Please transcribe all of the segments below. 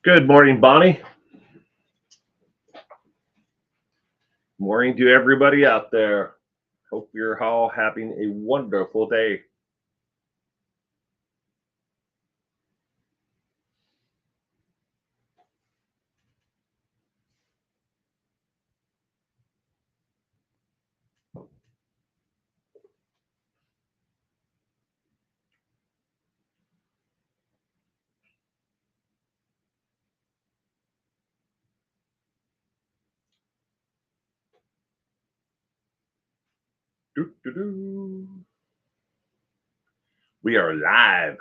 Good morning, Bonnie. Morning to everybody out there. Hope you're all having a wonderful day. Doo-doo-doo. We are live,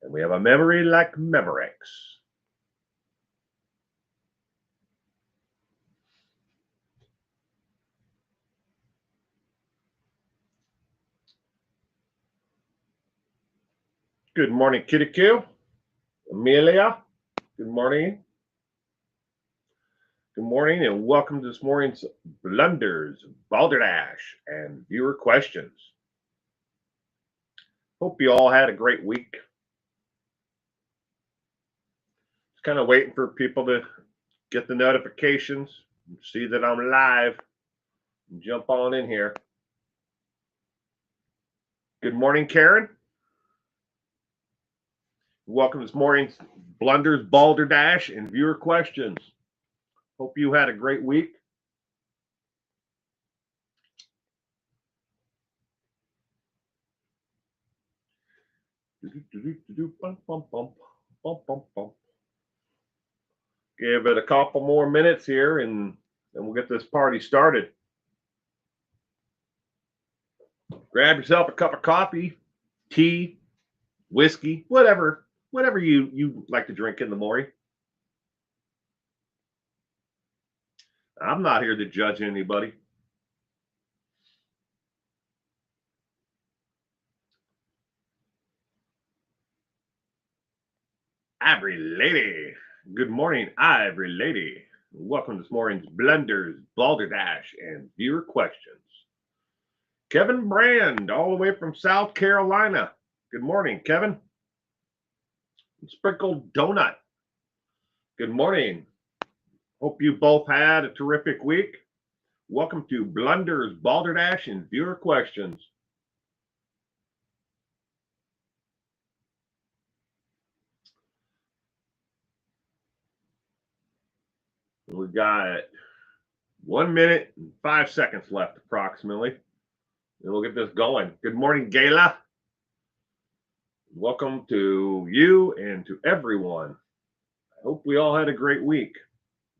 and we have a memory like Memorex. Good morning, Kitty Q. Amelia. Good morning. Good morning, and welcome to this morning's Blunders, Balderdash, and viewer questions. Hope you all had a great week. Just kind of waiting for people to get the notifications, see that I'm live, and jump on in here. Good morning, Karen. Welcome this morning's Blunders, Balderdash, and viewer questions. Hope you had a great week. Give it a couple more minutes here, and then we'll get this party started. Grab yourself a cup of coffee, tea, whiskey, whatever you like to drink in the morning. I'm not here to judge anybody. Ivory Lady. Good morning, Ivory Lady. Welcome to this morning's Blunders, Balderdash, and viewer questions. Kevin Brand, all the way from South Carolina. Good morning, Kevin. Sprinkled Donut. Good morning. Hope you both had a terrific week. Welcome to Blunders, Balderdash, and viewer questions. We got 1 minute and 5 seconds left, approximately. And we'll get this going. Good morning, Gayla. Welcome to you and to everyone. I hope we all had a great week.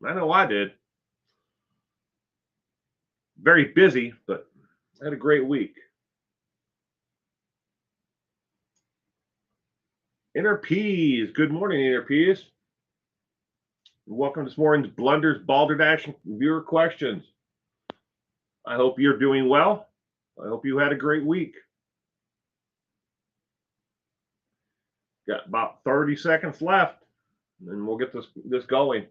I know I did. Very busy, but I had a great week. Inner Peas. Good morning, Inner Peas. Welcome to this morning's Blunders, Balderdash, and viewer questions. I hope you're doing well. I hope you had a great week. Got about 30 seconds left, and we'll get this going.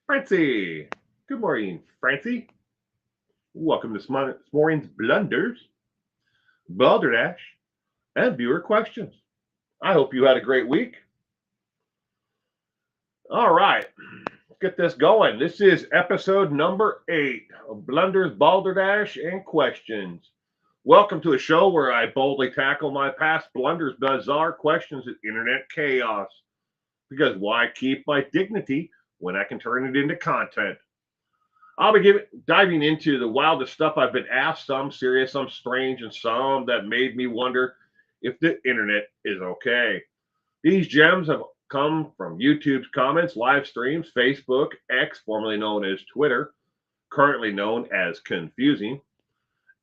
Francie. Good morning, Francie. Welcome to this morning's Blunders, Balderdash, and viewer questions. I hope you had a great week. All right, let's get this going. This is episode number 8 of Blunders, Balderdash, and questions. Welcome to a show where I boldly tackle my past blunders, bizarre questions, and internet chaos. Because why keep my dignity when I can turn it into content? I'll be diving into the wildest stuff I've been asked, some serious, some strange, and some that made me wonder if the internet is okay. These gems have come from YouTube's comments, live streams, Facebook, X, formerly known as Twitter, currently known as Confusing,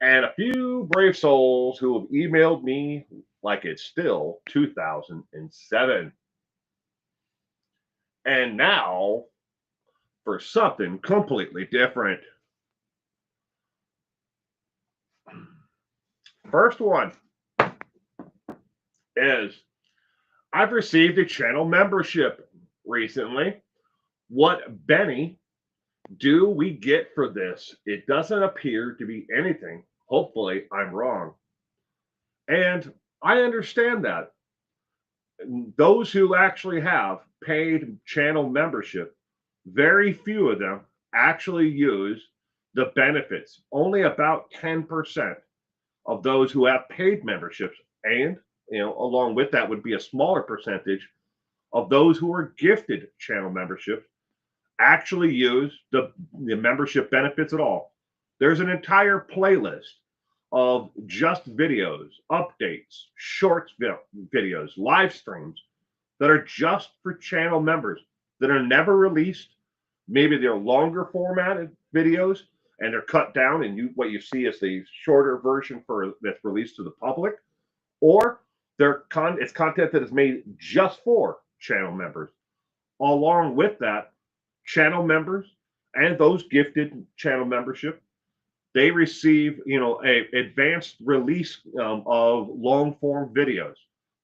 and a few brave souls who have emailed me like it's still 2007. And now for something completely different. First one is I've received a channel membership recently. What Benny do we get for this? It doesn't appear to be anything. Hopefully, I'm wrong. And I understand that. Those who actually have paid channel membership, very few of them actually use the benefits. Only about 10% of those who have paid memberships, and along with that would be a smaller percentage of those who are gifted channel memberships, actually use the membership benefits at all. There's an entire playlist of just videos, updates, shorts videos, live streams that are just for channel members that are never released. Maybe they're longer formatted videos and they're cut down, and what you see is the shorter version for that's released to the public, or it's content that is made just for channel members. Along with that, channel members and those gifted channel membership, they receive a advanced release of long form videos.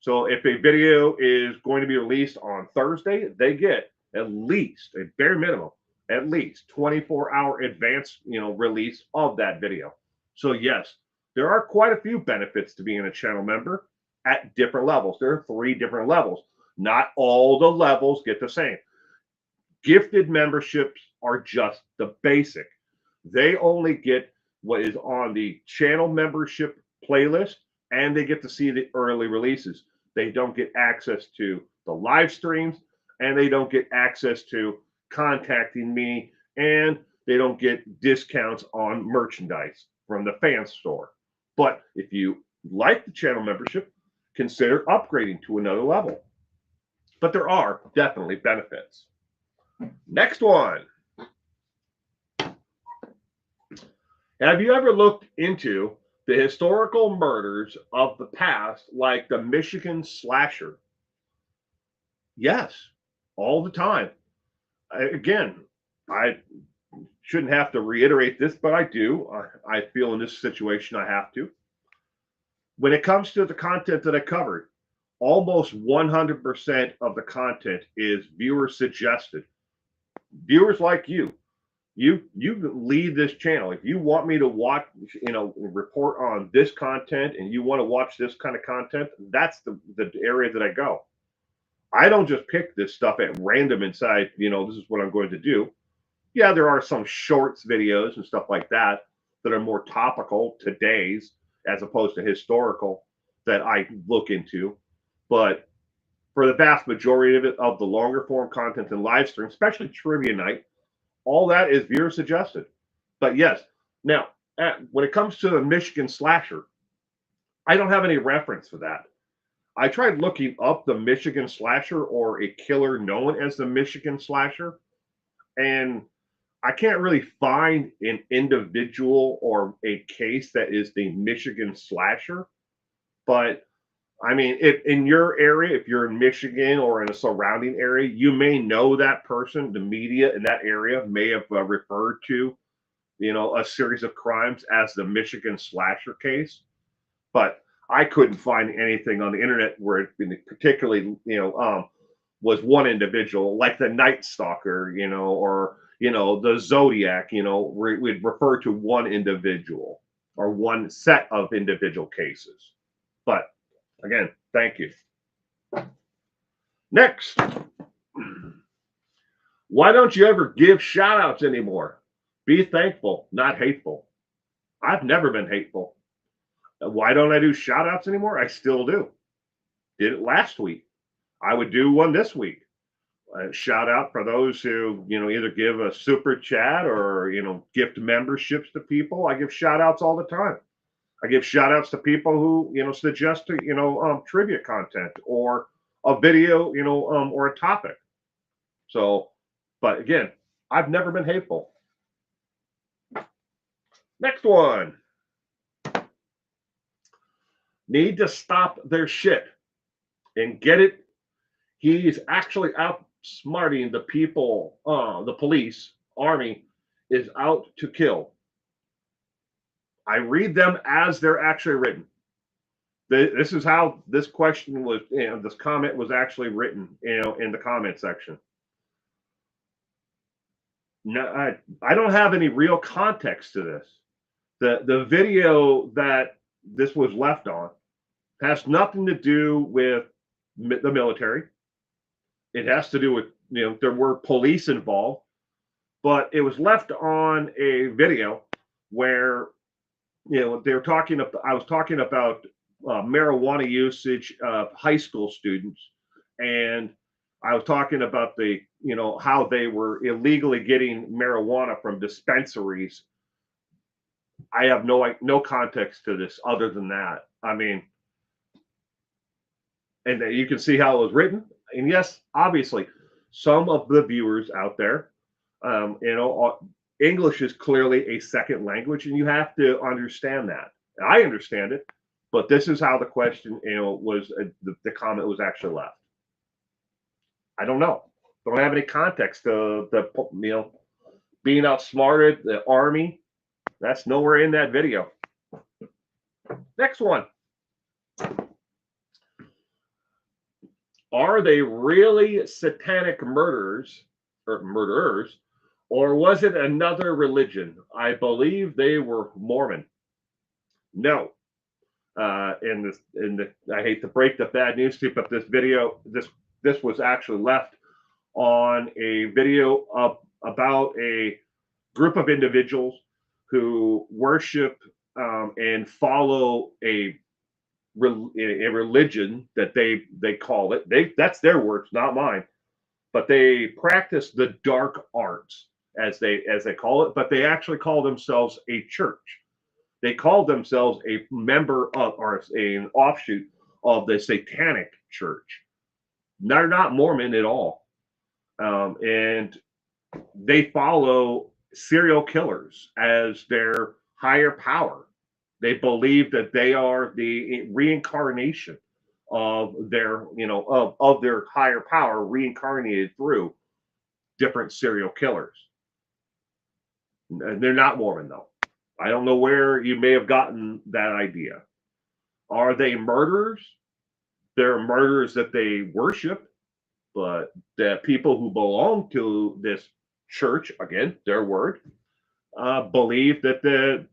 So if a video is going to be released on Thursday, they get at least a bare minimum, at least 24-hour advance release of that video. So yes, there are quite a few benefits to being a channel member at different levels. There are 3 different levels. Not all the levels get the same. Gifted memberships are just the basic. They only get what is on the channel membership playlist, and they get to see the early releases. They don't get access to the live streams, and they don't get access to contacting me, and they don't get discounts on merchandise from the fan store. But if you like the channel membership, consider upgrading to another level. But there are definitely benefits. Next one. Have you ever looked into the historical murders of the past, like the Michigan slasher? Yes, all the time. Again, I shouldn't have to reiterate this, but I do. I feel in this situation I have to. When it comes to the content that I covered, almost 100% of the content is viewer suggested. Viewers like you lead this channel. If you want me to watch, report on this content, and you want to watch this kind of content, that's the area that I go. I don't just pick this stuff at random and say, this is what I'm going to do. Yeah, there are some shorts videos and stuff like that that are more topical today's as opposed to historical that I look into. But for the vast majority of it, of the longer form content and live stream, especially trivia night, all that is viewer suggested. But yes, now when it comes to the Michigan slasher, I don't have any reference for that. I tried looking up the Michigan slasher or a killer known as the Michigan slasher, and I can't really find an individual or a case that is the Michigan slasher. But I mean, if in your area, if you're in Michigan or in a surrounding area, you may know that person. The media in that area may have referred to, a series of crimes as the Michigan slasher case. But I couldn't find anything on the internet where it particularly, was one individual, like the Night Stalker, or the Zodiac. We'd refer to one individual or one set of individual cases. But again, thank you. Next. Why don't you ever give shout outs anymore? Be thankful, not hateful. I've never been hateful. Why don't I do shout outs anymore? I still do. Did it last week. I would do one this week. Shout out for those who, either give a super chat or, gift memberships to people. I give shout outs all the time. I give shout outs to people who, suggest, trivia content or a video, or a topic. So, but again, I've never been hateful. Next one. Need to stop their shit and get it. He's actually outsmarting the people, the police, army is out to kill. I read them as they're actually written. This is how this question was, this comment was actually written, in the comment section. No, I don't have any real context to this. The video that this was left on has nothing to do with the military. It has to do with, there were police involved, but it was left on a video where, they were talking. I was talking about marijuana usage of high school students, and I was talking about how they were illegally getting marijuana from dispensaries. I have no context to this other than that. I mean, and you can see how it was written. And yes, obviously, some of the viewers out there, English is clearly a second language, and you have to understand that. And I understand it, but this is how the question, was the comment was actually left. I don't know. Don't have any context to being outsmarted, the army. That's nowhere in that video. Next one. Are they really satanic murderers, or was it another religion? I believe they were Mormon. No. I hate to break the bad news to you, but this was actually left on a video about a group of individuals who worship and follow a religion that they call it. That's their words, not mine. But they practice the dark arts, as they call it. But they actually call themselves a church. They call themselves a member of, or an offshoot of, the Satanic Church. They're not Mormon at all, and they follow serial killers as their higher power. They believe that they are the reincarnation of their, of their higher power, reincarnated through different serial killers. And they're not Mormon, though. I don't know where you may have gotten that idea. Are they murderers? They're murderers that they worship, but the people who belong to this church, again, their word, believe that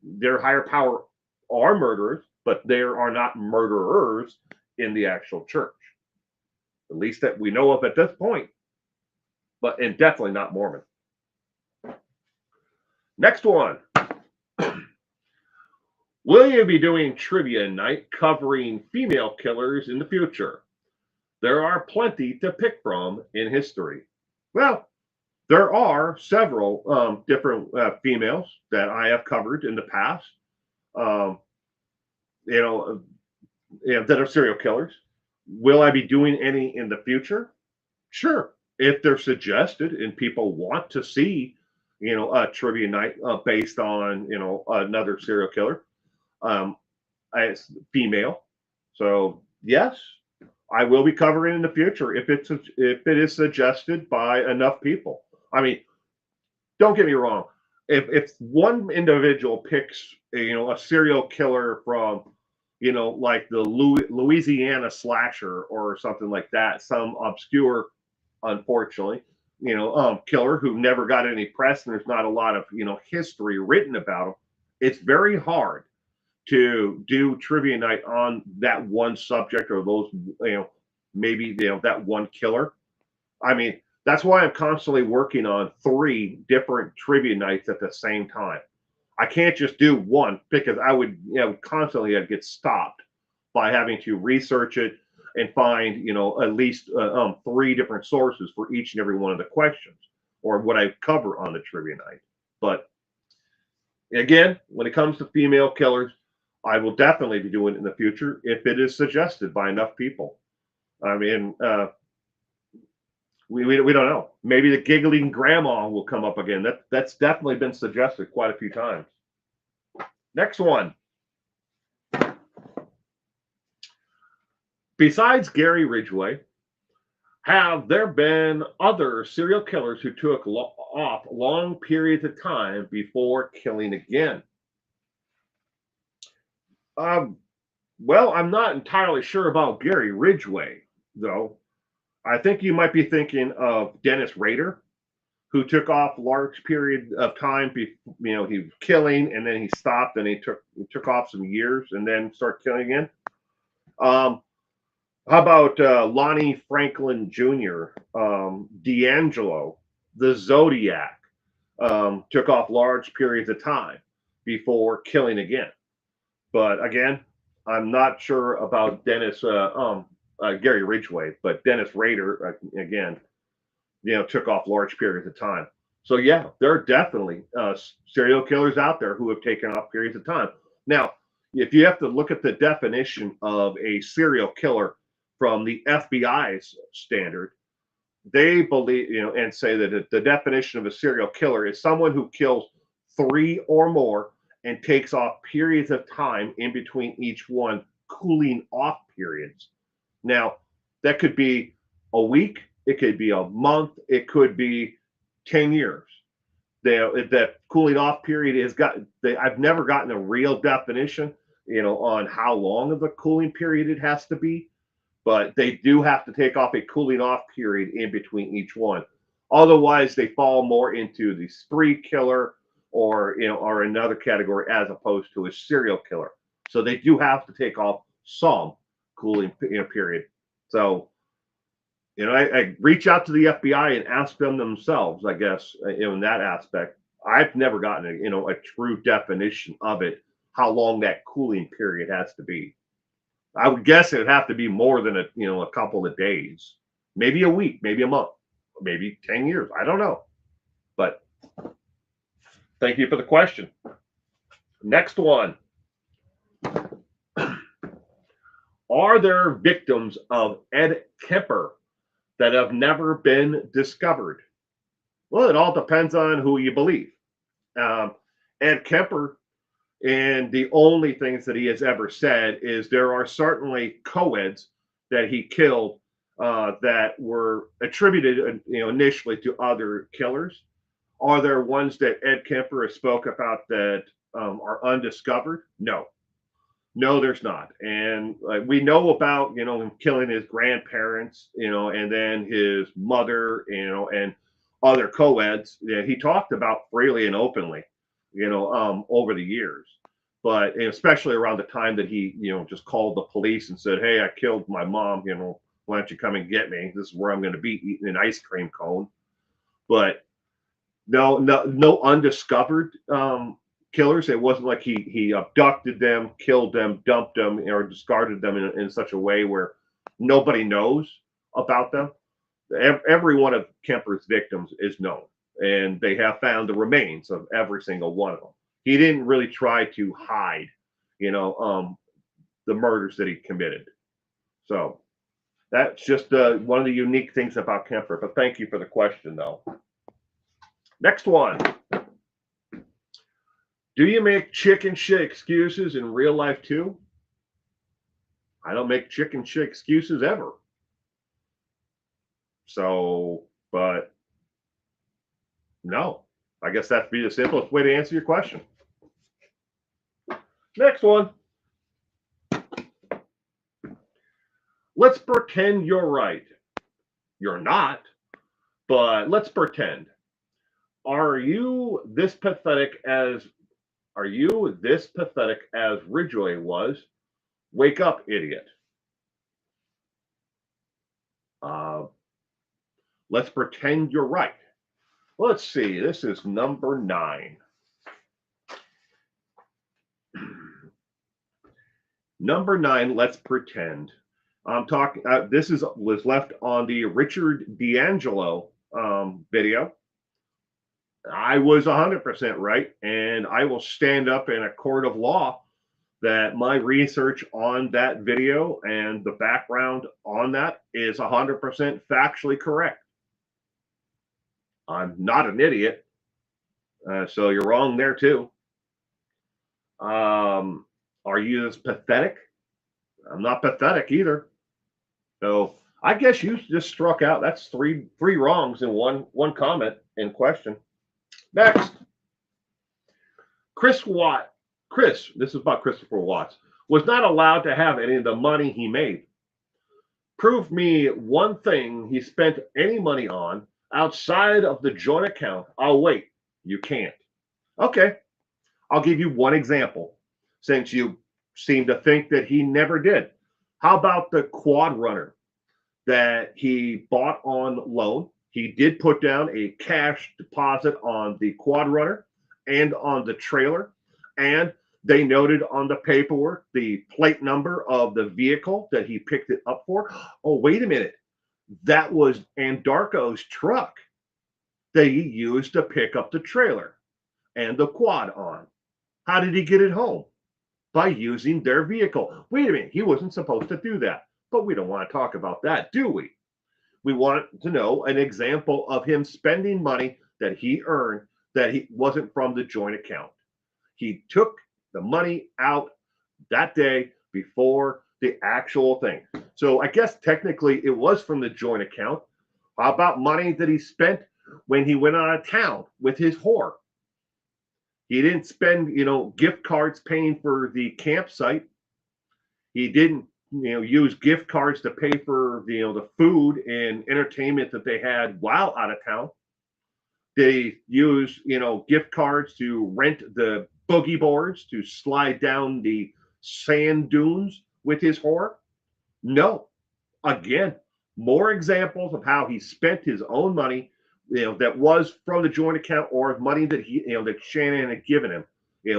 their higher power are murderers, but they are not murderers in the actual church, at least that we know of at this point. And definitely not Mormon. Next one. Will you be doing trivia night covering female killers in the future? There are plenty to pick from in history. Well, there are several different females that I have covered in the past. That are serial killers. Will I be doing any in the future? Sure, if they're suggested and people want to see, a trivia night based on, another serial killer, as female. So yes, I will be covering in the future if it is suggested by enough people. I mean, don't get me wrong. If one individual picks, a serial killer from, like the Louisiana slasher or something like that, some obscure, unfortunately, killer who never got any press and there's not a lot of, history written about him, it's very hard to do trivia night on that one subject or those, maybe, that one killer. I mean, that's why I'm constantly working on 3 different trivia nights at the same time. I can't just do one because I would, constantly get stopped by having to research it and find, at least 3 different sources for each and every one of the questions or what I cover on the trivia night. But again, when it comes to female killers, I will definitely be doing it in the future if it is suggested by enough people. I mean, we don't know. Maybe the giggling grandma will come up again. That's definitely been suggested quite a few times. Next one. Besides Gary Ridgway, have there been other serial killers who took off long periods of time before killing again? Well, I'm not entirely sure about Gary Ridgway, though. I think you might be thinking of Dennis Rader. who took off large period of time. He was killing, and then he stopped, and he took off some years, and then started killing again. How about Lonnie Franklin Jr., D'Angelo, the Zodiac, took off large periods of time before killing again. But again, I'm not sure about Gary Ridgway, but Dennis Rader, again, took off large periods of time. So yeah, there are definitely serial killers out there who have taken off periods of time. Now, if you have to look at the definition of a serial killer from the FBI's standard, they believe, and say that the definition of a serial killer is someone who kills 3 or more and takes off periods of time in between each one, cooling off periods. Now, that could be a week, it could be a month, it could be 10 years. That cooling off period I've never gotten a real definition, on how long of a cooling period it has to be, but they do have to take off a cooling off period in between each one. Otherwise, they fall more into the spree killer or another category as opposed to a serial killer. So they do have to take off some cooling period. So, I reach out to the FBI and ask them themselves, I guess, in that aspect. I've never gotten a true definition of it, how long that cooling period has to be. I would guess it would have to be more than a couple of days, maybe a week, maybe a month, maybe 10 years. I don't know. But thank you for the question. Next one. Are there victims of Ed Kemper that have never been discovered? Well, it all depends on who you believe. Ed Kemper, and the only things that he has ever said is there are certainly co-eds that he killed that were attributed, initially to other killers. Are there ones that Ed Kemper has spoke about that are undiscovered? No, there's not. And we know about, him killing his grandparents, and then his mother, and other co-eds that he talked about freely and openly, over the years. But especially around the time that he, just called the police and said, "Hey, I killed my mom, why don't you come and get me? This is where I'm going to be, eating an ice cream cone." But no undiscovered killers. It wasn't like he abducted them, killed them, dumped them, or discarded them in such a way where nobody knows about them. Every one of Kemper's victims is known, and they have found the remains of every single one of them. He didn't really try to hide, the murders that he committed. So that's just one of the unique things about Kemper. But thank you for the question, though. Next one. Do you make chicken shit excuses in real life too? I don't make chicken shit excuses ever. So, but no, I guess that'd be the simplest way to answer your question. Next one. Let's pretend you're right. You're not, but let's pretend. Are you this pathetic as Ridgway was? Wake up, idiot. Let's pretend you're right. Let's see. This is number 9. Number 9, let's pretend. I'm talking, was left on the Richard D'Angelo video. I was 100% right, and I will stand up in a court of law that my research on that video and the background on that is 100% factually correct. I'm not an idiot, so you're wrong there too. Are you this pathetic? I'm not pathetic either. So I guess you just struck out. That's three wrongs in one comment in question. Next, Chris, this is about Christopher Watts, was not allowed to have any of the money he made. Prove me one thing he spent any money on outside of the joint account. Oh, wait, you can't. Okay, I'll give you one example since you seem to think that he never did. How about the quad runner that he bought on loan? He did put down a cash deposit on the quad runner and on the trailer, and they noted on the paperwork the plate number of the vehicle that he picked it up for. Oh, wait a minute. That was Andarko's truck that he used to pick up the trailer and the quad on. How did he get it home? By using their vehicle. Wait a minute, he wasn't supposed to do that. But we don't want to talk about that, do we? We want to know an example of him spending money that he earned that he wasn't from the joint account. He took the money out that day before the actual thing. So I guess technically it was from the joint account. How about money that he spent when he went out of town with his whore? He didn't spend, gift cards paying for the campsite. He didn't, use gift cards to pay for, the food and entertainment that they had while out of town. They use, gift cards to rent the boogie boards to slide down the sand dunes with his whore. No. Again, more examples of how he spent his own money, that was from the joint account or money that that Shannon had given him,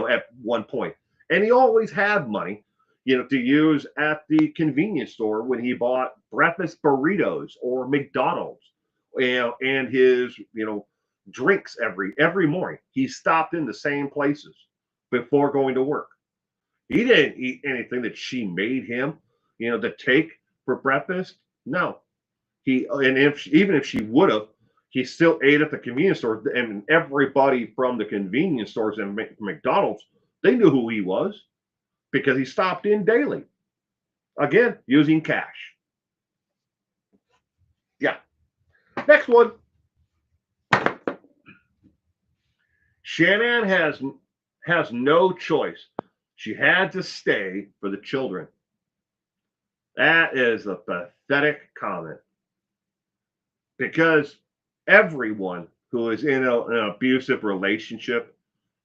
at one point. And he always had money, to use at the convenience store when he bought breakfast burritos or McDonald's, and his, drinks every morning. He stopped in the same places before going to work. He didn't eat anything that she made him, to take for breakfast. No, and even if she would have, he still ate at the convenience store. And everybody from the convenience stores and McDonald's, they knew who he was because he stopped in daily. Again, using cash. Yeah. Next one. Shannon has no choice. She had to stay for the children. That is a pathetic comment. Because everyone who is in an abusive relationship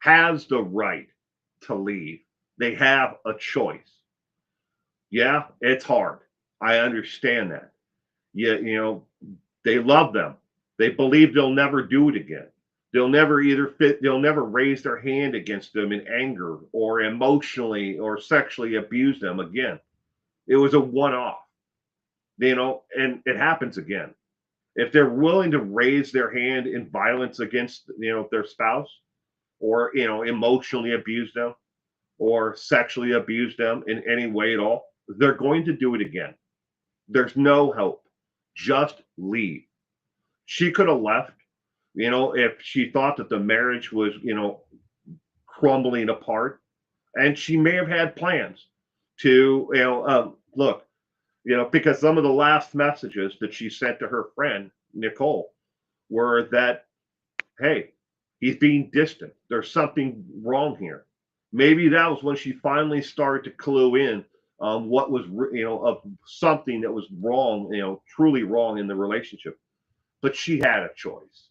has the right to leave. They have a choice. Yeah, it's hard. I understand that. Yeah, they love them. They believe they'll never do it again. They'll never raise their hand against them in anger or emotionally or sexually abuse them again. It was a one-off, and it happens again. If they're willing to raise their hand in violence against, their spouse, or, emotionally abuse them or sexually abuse them in any way at all, they're going to do it again. There's no hope. Just leave. She could have left, if she thought that the marriage was, crumbling apart, and she may have had plans to, look, because some of the last messages that she sent to her friend, Nicole, were that, hey, he's being distant. There's something wrong here. Maybe that was when she finally started to clue in what was, of something that was wrong, truly wrong in the relationship. But she had a choice.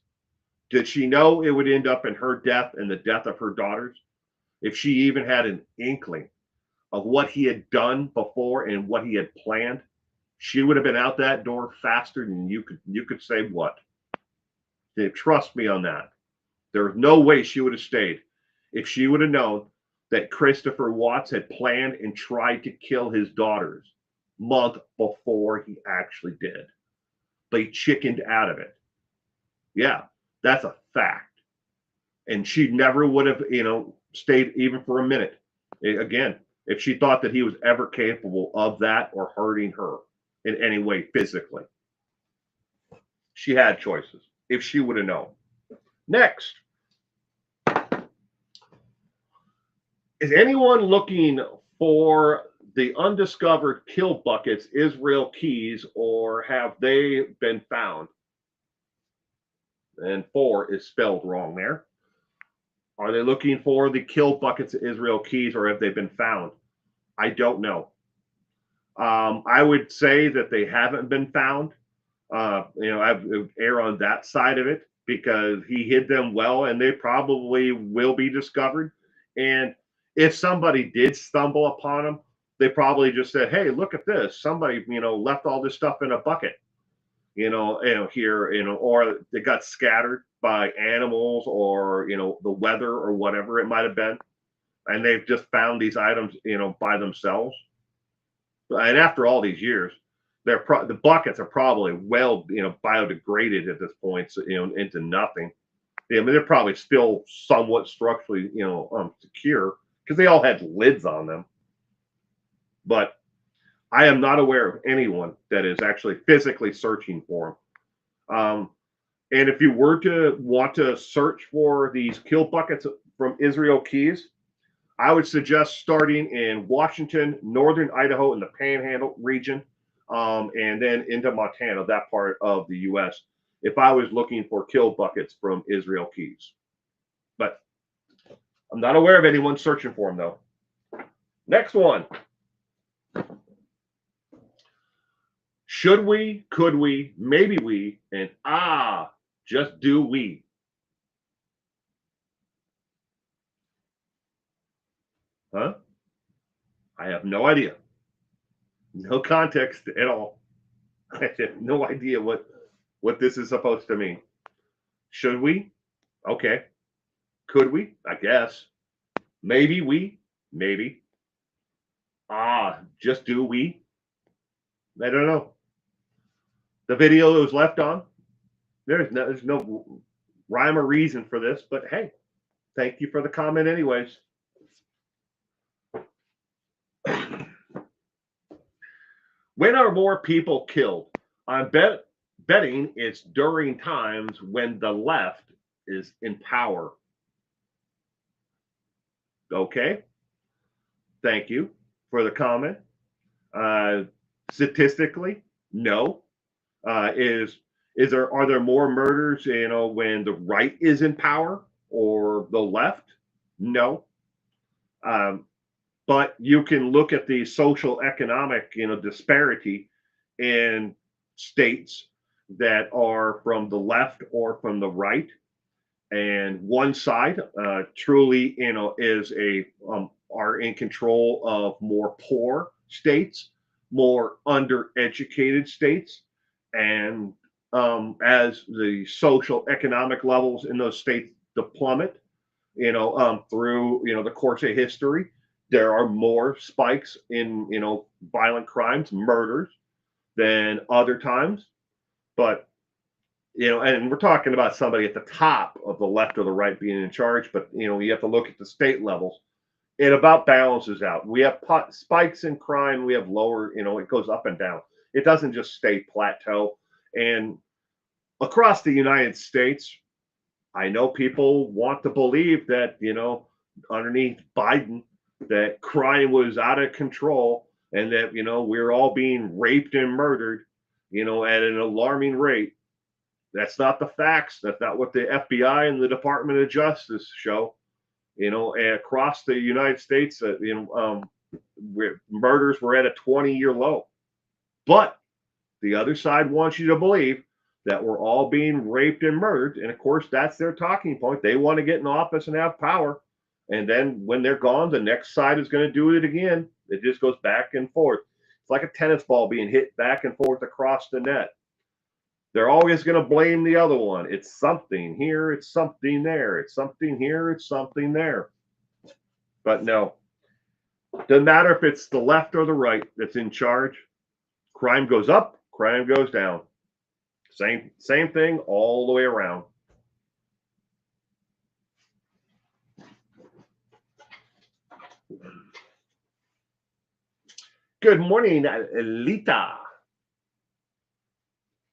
Did she know it would end up in her death and the death of her daughters? If she even had an inkling of what he had done before and what he had planned, she would have been out that door faster than you could say what. Trust me on that. There was no way she would have stayed if she would have known that Christopher Watts had planned and tried to kill his daughters month before he actually did. But he chickened out of it. Yeah, that's a fact. And she never would have, stayed even for a minute. Again, if she thought that he was ever capable of that or hurting her in any way physically. She had choices if she would have known. Next. Is anyone looking for the undiscovered kill buckets, Israel Keys, or have they been found? And 4 is spelled wrong there. Are they looking for the kill buckets, Israel Keys, or have they been found? I don't know. I would say that they haven't been found. I would err on that side of it because he hid them well, and they probably will be discovered. And if somebody did stumble upon them, they probably just said, "Hey, look at this! Somebody, left all this stuff in a bucket, here, or they got scattered by animals or the weather or whatever it might have been, and they've just found these items, by themselves." And after all these years, the buckets are probably well, biodegraded at this point, so, into nothing. I mean, they're probably still somewhat structurally, secure because they all had lids on them. But I am not aware of anyone that is actually physically searching for them. And if you were to want to search for these kill buckets from Israel Keys, I would suggest starting in Washington, northern Idaho, in the Panhandle region, and then into Montana, that part of the U.S., if I was looking for kill buckets from Israel Keys. But I'm not aware of anyone searching for them, though. Next one. Should we, could we, maybe we, and just do we? Huh? I have no idea. No context at all. I have no idea what this is supposed to mean. Should we? Okay. Could we? I guess. Maybe we? Maybe. Just do we? I don't know. The video was left on. There's no rhyme or reason for this, but hey, thank you for the comment anyways. When are more people killed? I'm betting it's during times when the left is in power. Okay. Thank you for the comment. Statistically, no. Are there more murders, when the right is in power or the left? No. But you can look at the social economic, disparity in states that are from the left or from the right. And one side truly, is are in control of more poor states, more undereducated states, and as the social economic levels in those states plummet, through the course of history, there are more spikes in violent crimes, murders, than other times. But and we're talking about somebody at the top of the left or the right being in charge, but you have to look at the state levels. It about balances out. We have spikes in crime, we have lower, it goes up and down. It doesn't just stay plateau. And across the United States, I know people want to believe that, underneath Biden, that crime was out of control and that, we're all being raped and murdered, at an alarming rate. That's not the facts. That's not what the FBI and the Department of Justice show. Across the United States, murders were at a 20-year low. But the other side wants you to believe that we're all being raped and murdered. And of course, that's their talking point. They want to get in office and have power. And then when they're gone, the next side is going to do it again. It just goes back and forth. It's like a tennis ball being hit back and forth across the net. They're always going to blame the other one. It's something here, it's something there. It's something here, it's something there. But no, doesn't matter if it's the left or the right that's in charge. Crime goes up, crime goes down. Same thing all the way around. Good morning, Elita.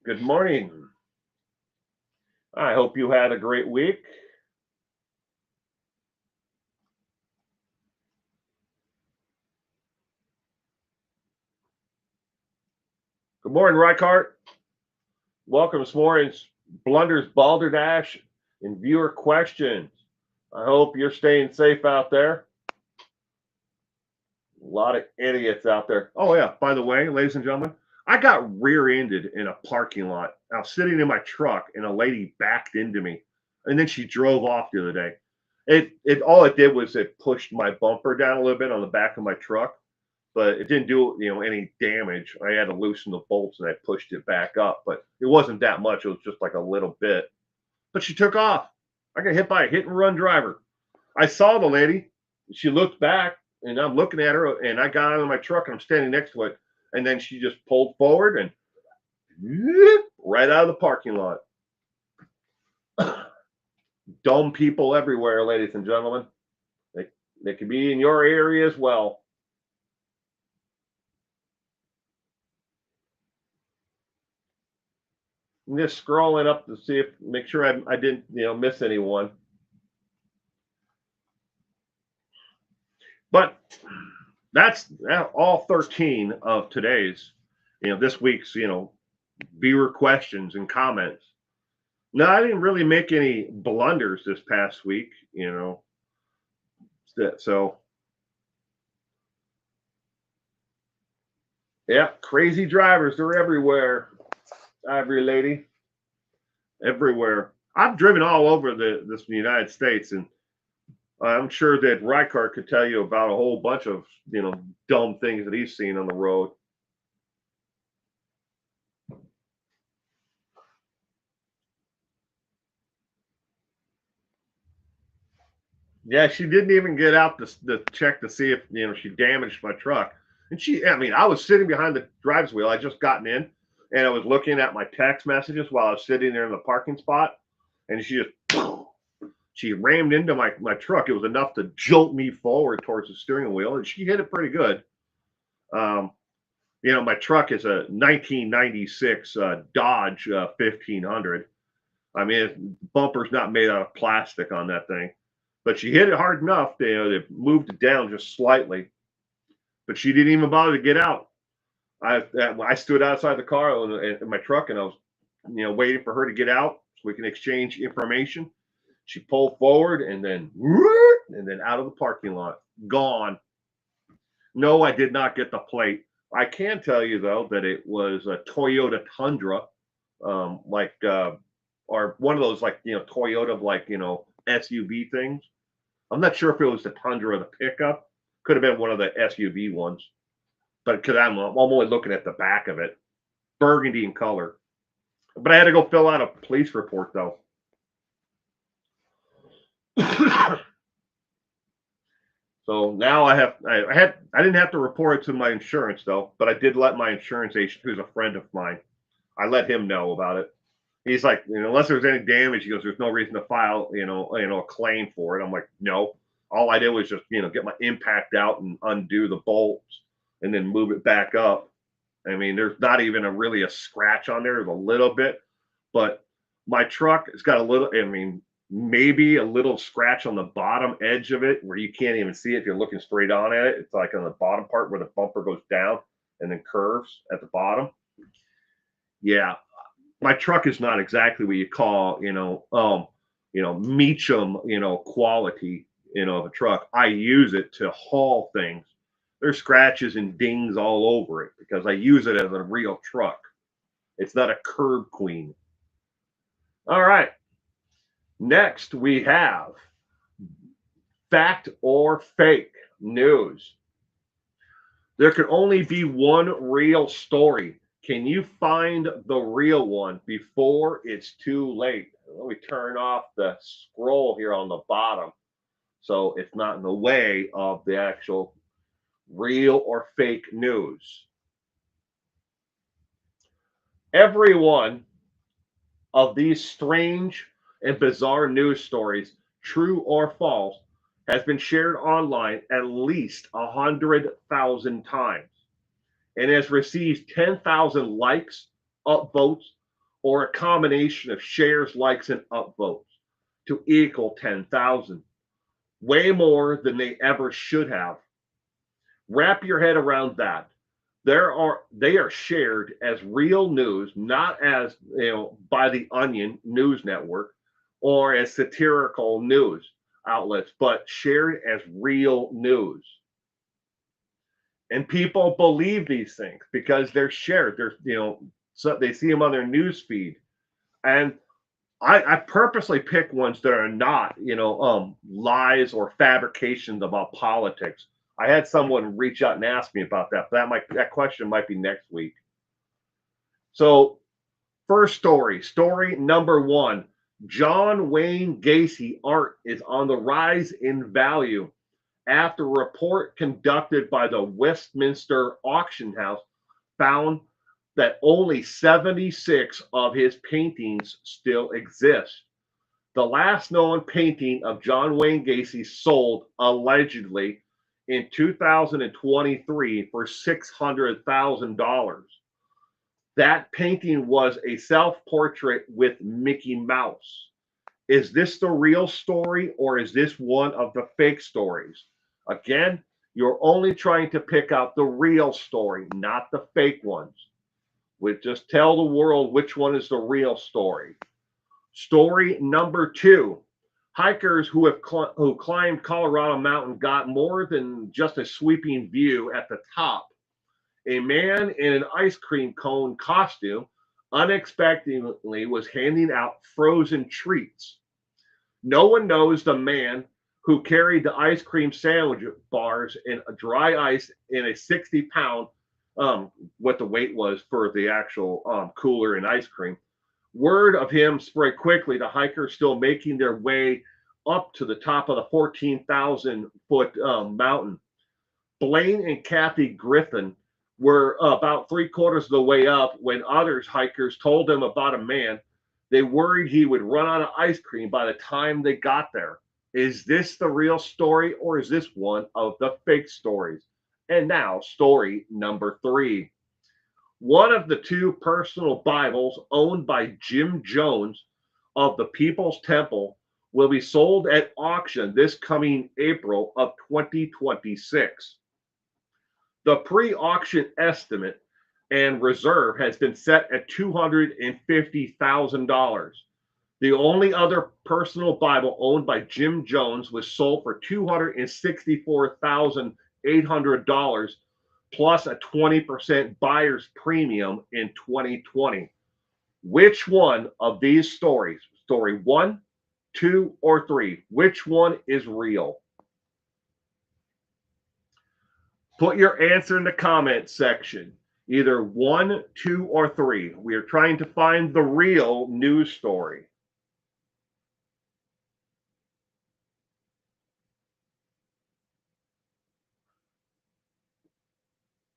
Good morning. I hope you had a great week. Good morning, Reichart. Welcome this morning's Blunders, Balderdash, and viewer questions. I hope you're staying safe out there. A lot of idiots out there. Oh, yeah. By the way, ladies and gentlemen, I got rear-ended in a parking lot. I was sitting in my truck and a lady backed into me, and then she drove off the other day. It all it did was it pushed my bumper down a little bit on the back of my truck, but it didn't do any damage. I had to loosen the bolts and I pushed it back up, but it wasn't that much. It was just like a little bit. But she took off. I got hit by a hit and run driver. I saw the lady. She looked back, and I'm looking at her, and I got out of my truck and I'm standing next to it, and then she just pulled forward and right out of the parking lot. Dumb people everywhere, ladies and gentlemen. They could be in your area as well. I'm just scrolling up to see make sure I didn't miss anyone. But that's all 13 of today's, this week's, viewer questions and comments. No, I didn't really make any blunders this past week, So, yeah, crazy drivers. They're everywhere. Ivory lady. Everywhere. I've driven all over this United States, and I'm sure that Rykart could tell you about a whole bunch of, dumb things that he's seen on the road. Yeah, she didn't even get out to check to see if she damaged my truck. And I was sitting behind the driver's wheel. I just gotten in, and I was looking at my text messages while I was sitting there in the parking spot, and she rammed into my truck. It was enough to jolt me forward towards the steering wheel, and she hit it pretty good. My truck is a 1996 Dodge 1500. I mean, bumper's not made out of plastic on that thing. But she hit it hard enough. They moved it down just slightly, but she didn't even bother to get out. I stood outside the car in my truck, and I was, waiting for her to get out so we can exchange information. She pulled forward and then out of the parking lot, gone. No, I did not get the plate. I can tell you though that it was a Toyota Tundra, or one of those Toyota SUV things. I'm not sure if it was the Tundra or the pickup. Could have been one of the SUV ones, but because I'm only looking at the back of it, burgundy in color. But I had to go fill out a police report though. So now I didn't have to report it to my insurance though, but I did let my insurance agent, who's a friend of mine, I let him know about it. He's like, unless there's any damage, he goes, there's no reason to file, a claim for it. I'm like, no. All I did was just, get my impact out and undo the bolts and then move it back up. I mean, there's not even really a scratch on there. There's a little bit, but my truck has got maybe a little scratch on the bottom edge of it where you can't even see it if you're looking straight on at it. It's like on the bottom part where the bumper goes down and then curves at the bottom. Yeah. My truck is not exactly what you call, Meacham, quality, of a truck. I use it to haul things. There's scratches and dings all over it because I use it as a real truck. It's not a curb queen. All right. Next, we have fact or fake news. There can only be one real story. Can you find the real one before it's too late? Let me turn off the scroll here on the bottom so it's not in the way of the actual real or fake news. Every one of these strange and bizarre news stories, true or false, has been shared online at least 100,000 times and has received 10,000 likes, upvotes, or a combination of shares, likes, and upvotes to equal 10,000. Way more than they ever should have. Wrap your head around that. They are shared as real news, not as by the Onion News Network or as satirical news outlets, but shared as real news. And people believe these things because they're shared. They're, so they see them on their news feed. And I purposely pick ones that are not, lies or fabrications about politics. I had someone reach out and ask me about that. But that question might be next week. So, first story number one: John Wayne Gacy art is on the rise in value after a report conducted by the Westminster Auction House found that only 76 of his paintings still exist. The last known painting of John Wayne Gacy sold allegedly in 2023 for $600,000. That painting was a self-portrait with Mickey Mouse. Is this the real story or is this one of the fake stories? Again, you're only trying to pick out the real story, not the fake ones. We just tell the world which one is the real story. Story number two: hikers who climbed Colorado Mountain got more than just a sweeping view at the top. A man in an ice cream cone costume unexpectedly was handing out frozen treats. No one knows the man who carried the ice cream sandwich bars in dry ice in a 60-pound, what the weight was for the actual cooler and ice cream. Word of him spread quickly to hikers still making their way up to the top of the 14,000-foot mountain. Blaine and Kathy Griffin were about three-quarters of the way up when others hikers told them about a man. They worried he would run out of ice cream by the time they got there. Is this the real story or is this one of the fake stories? And now, story number three. One of the two personal Bibles owned by Jim Jones of the People's Temple will be sold at auction this coming April of 2026. The pre-auction estimate and reserve has been set at $250,000. The only other personal Bible owned by Jim Jones was sold for $264,800 plus a 20% buyer's premium in 2020. Which one of these stories, story one, two, or three, which one is real? Put your answer in the comment section. Either one, two, or three. We are trying to find the real news story.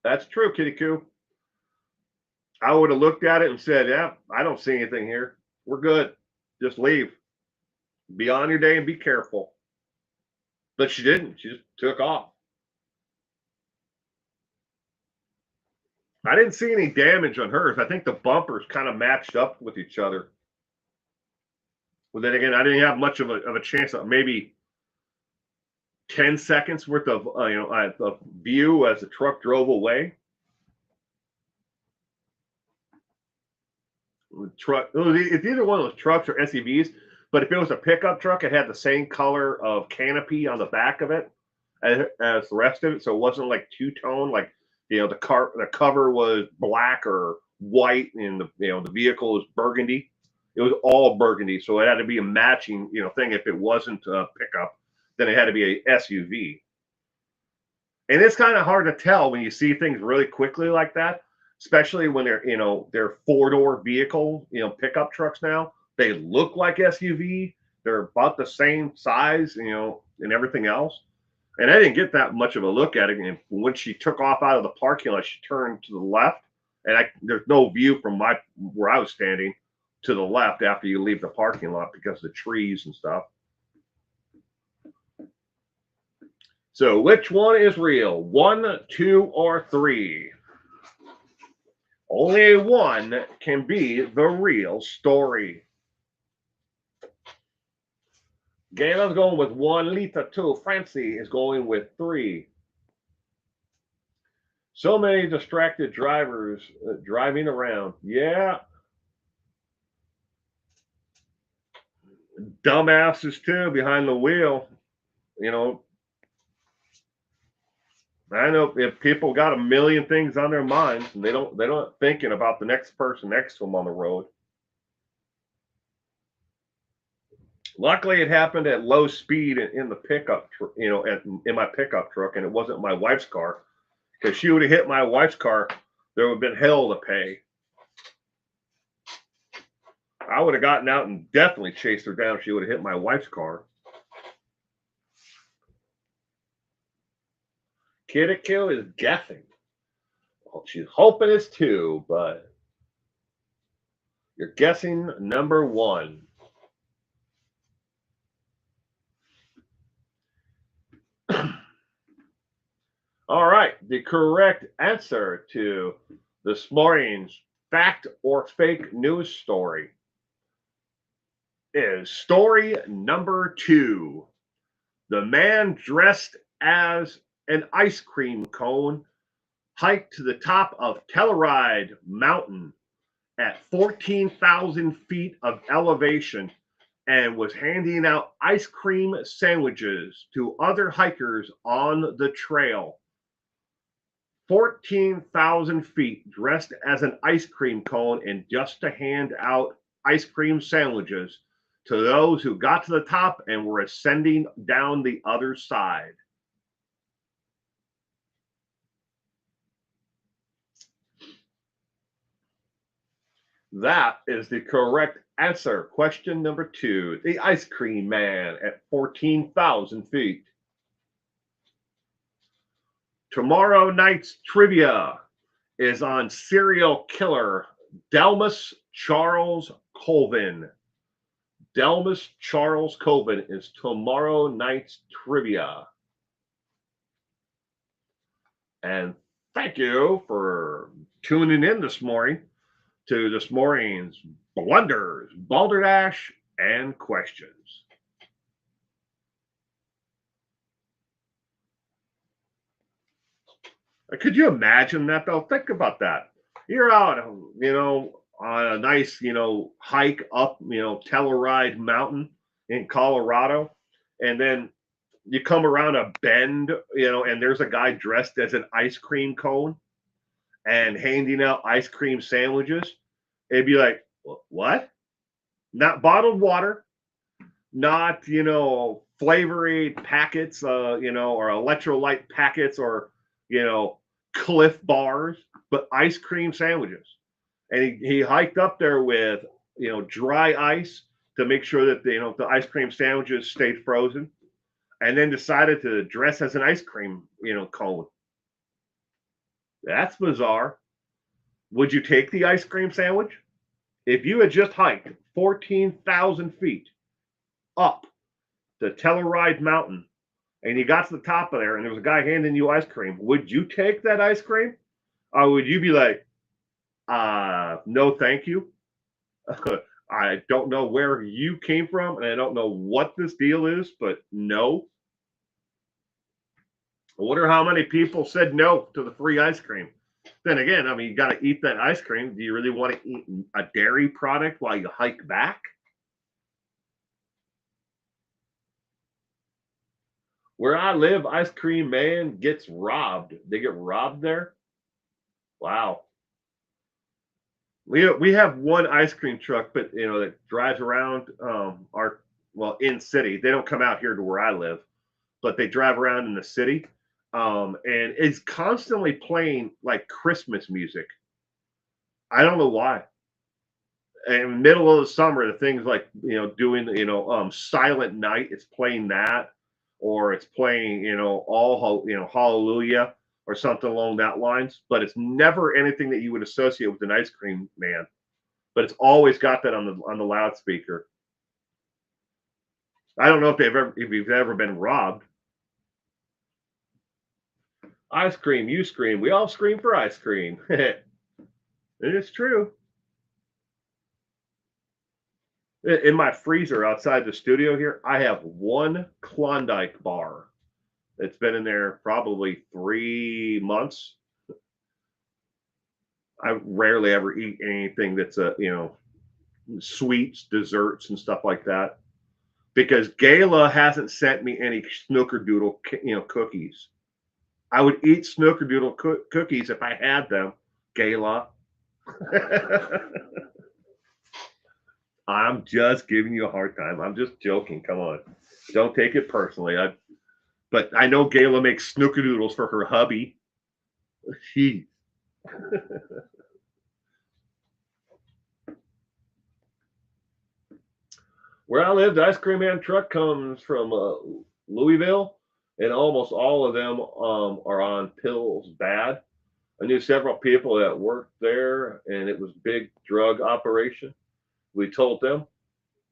That's true, Kitty Coo. I would have looked at it and said, yeah, I don't see anything here. We're good. Just leave. Be on your day and be careful. But she didn't. She just took off. I didn't see any damage on hers. I think the bumpers kind of matched up with each other. Well, then again, I didn't have much of a chance. Maybe 10 seconds worth of of view as the truck drove away. Truck. It's either one of those trucks or SUVs. But if it was a pickup truck, it had the same color of canopy on the back of it as the rest of it, so it wasn't like two-tone. Like the cover was black or white, and the vehicle was burgundy. It was all burgundy, so it had to be a matching thing. If it wasn't a pickup, then it had to be a SUV. And it's kind of hard to tell when you see things really quickly like that, especially when they're four-door vehicle, pickup trucks now. They look like SUV. They're about the same size, and everything else. And I didn't get that much of a look at it. And when she took off out of the parking lot, she turned to the left, and there's no view from where I was standing to the left after you leave the parking lot because of the trees and stuff. So which one is real? One, two, or three? Only one can be the real story. Gayla's going with one. Lita, two. Francie is going with three. So many distracted drivers driving around. Yeah. Dumbasses, too, behind the wheel. I know if people got a million things on their minds and they're not thinking about the next person next to them on the road. Luckily, it happened at low speed in the pickup, in my pickup truck, and it wasn't my wife's car. Because she would have hit my wife's car, there would have been hell to pay. I would have gotten out and definitely chased her down if she would have hit my wife's car. Kiddico is guessing. Well, she's hoping it's 2, but you're guessing number 1. All right, the correct answer to this morning's fact or fake news story is story number 2. The man dressed as an ice cream cone hiked to the top of Telluride Mountain at 14,000 feet of elevation and was handing out ice cream sandwiches to other hikers on the trail. 14,000 feet dressed as an ice cream cone and just to hand out ice cream sandwiches to those who got to the top and were ascending down the other side. That is the correct answer. Question number 2. The ice cream man at 14,000 feet. Tomorrow night's trivia is on serial killer Delmas Charles Colvin. Delmas Charles Colvin is tomorrow night's trivia. And thank you for tuning in this morning to this morning's Blunders, Balderdash, and Questions. Could you imagine that, though? Think about that. You're out, on a nice, hike up, Telluride Mountain in Colorado, and then you come around a bend, and there's a guy dressed as an ice cream cone and handing out ice cream sandwiches. It'd be like, what? Not bottled water, not, flavored packets, or electrolyte packets or, Cliff bars, but ice cream sandwiches. And he hiked up there with, dry ice to make sure that the ice cream sandwiches stayed frozen, and then decided to dress as an ice cream, cone. That's bizarre. Would you take the ice cream sandwich? If you had just hiked 14,000 feet up the Telluride Mountain and you got to the top of there and there was a guy handing you ice cream, would you take that ice cream? Or would you be like, no, thank you? I don't know where you came from and I don't know what this deal is, but no. I wonder how many people said no to the free ice cream. Then again, I mean, you got to eat that ice cream. Do you really want to eat a dairy product while you hike back? Where I live, ice cream man gets robbed. They get robbed there. Wow. We have one ice cream truck, but that drives around in city. They don't come out here to where I live, but they drive around in the city. And it's constantly playing like Christmas music. I don't know why. In the middle of the summer, the things like doing Silent Night, it's playing that, or it's playing Hallelujah or something along that lines. But it's never anything that you would associate with an ice cream man. But it's always got that on the loudspeaker. I don't know if you've ever been robbed. Ice cream, you scream. We all scream for ice cream. It is true. In my freezer outside the studio here, I have one Klondike bar. It's been in there probably 3 months. I rarely ever eat anything that's sweets, desserts, and stuff like that, because Gala hasn't sent me any snickerdoodle, cookies. I would eat snickerdoodle cookies if I had them, Gayla. I'm just giving you a hard time. I'm just joking. Come on. Don't take it personally. But I know Gayla makes snickerdoodles for her hubby. She Where I live, the ice cream man truck comes from Louisville, and almost all of them are on pills bad. I knew several people that worked there, and it was big drug operation. We told them